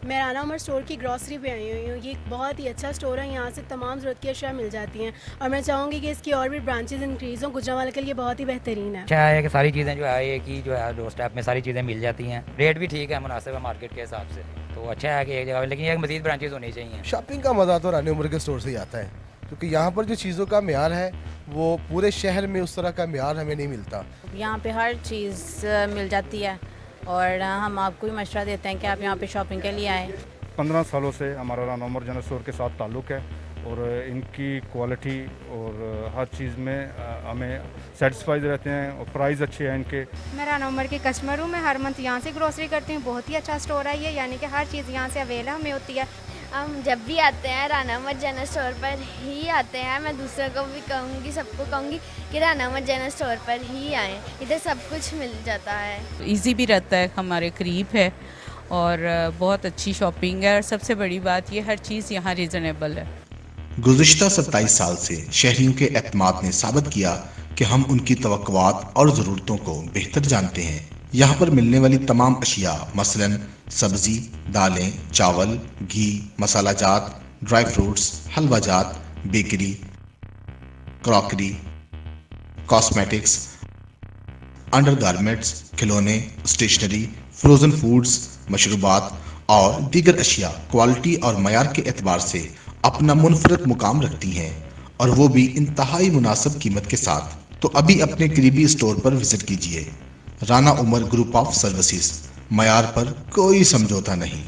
मैं राना उमर स्टोर की ग्रॉसरी पे आई हुई हूँ। ये एक बहुत ही अच्छा स्टोर है, यहाँ से तमाम ज़रूरत की अशिया मिल जाती हैं और मैं चाहूँगी कि इसकी और भी ब्रांचेज इंक्रीज़ हों। गुजरांवाला के लिए बहुत ही बेहतरीन है। अच्छा है कि सारी चीज़ें जो है एक ही जो है डोर स्टेप में सारी चीज़ें मिल जाती हैं, रेट भी ठीक है, मुनासिब है मार्केट के हिसाब से, तो अच्छा है कि एक जगह, लेकिन एक मज़ीद ब्रांचेज होनी चाहिए। शॉपिंग का मज़ा तो रानी उमर के स्टोर से ही आता है, क्योंकि यहाँ पर जो चीज़ों का म्यार है वो पूरे शहर में उस तरह का म्यार हमें नहीं मिलता। यहाँ पे हर चीज़ मिल जाती है और हम आपको भी मशवरा देते हैं कि आप यहाँ पे शॉपिंग के लिए आएँ। 15 सालों से हमारा राना उमर जनरल स्टोर के साथ ताल्लुक़ है और इनकी क्वालिटी और हर चीज़ में हमें सेटिस्फाइड रहते हैं और प्राइस अच्छे हैं इनके। मैं राना उमर की कस्टमर हूँ, मैं हर मंथ यहाँ से ग्रोसरी करती हूँ। बहुत ही अच्छा स्टोर है ये, यानी कि हर चीज़ यहाँ से अवेलेबल हमें होती है। हम जब भी आते हैं राना उमर जनरल स्टोर पर ही आते हैं। मैं दूसरों को भी कहूँगी, सबको कहूँगी कि राना उमर जनरल स्टोर पर ही आएँ, इधर सब कुछ मिल जाता है। ईजी भी रहता है, हमारे करीब है और बहुत अच्छी शॉपिंग है और सबसे बड़ी बात ये हर चीज़ यहाँ रीज़नेबल है। गुज़िश्ता 27 साल से शहरियों के एतमाद ने साबित किया कि हम उनकी तवक्कुआत और ज़रूरतों को बेहतर जानते हैं। यहाँ पर मिलने वाली तमाम अशिया मसलन सब्ज़ी, दालें, चावल, घी, मसाला जात, ड्राई फ्रूट्स, हलवा जात, बेकरी, क्रॉकरी, कॉस्मेटिक्स, अंडरगारमेंट्स, खिलौने, स्टेशनरी, फ्रोजन फूड्स, मशरूबात और दीगर अशिया क्वालिटी और मयार के एतबार से अपना मुनफरद मुकाम रखती हैं, और वो भी इंतहाई मुनासिब कीमत के साथ। तो अभी अपने करीबी स्टोर पर विजिट कीजिए। Rana Umar group of services, मयार पर कोई समझौता नहीं।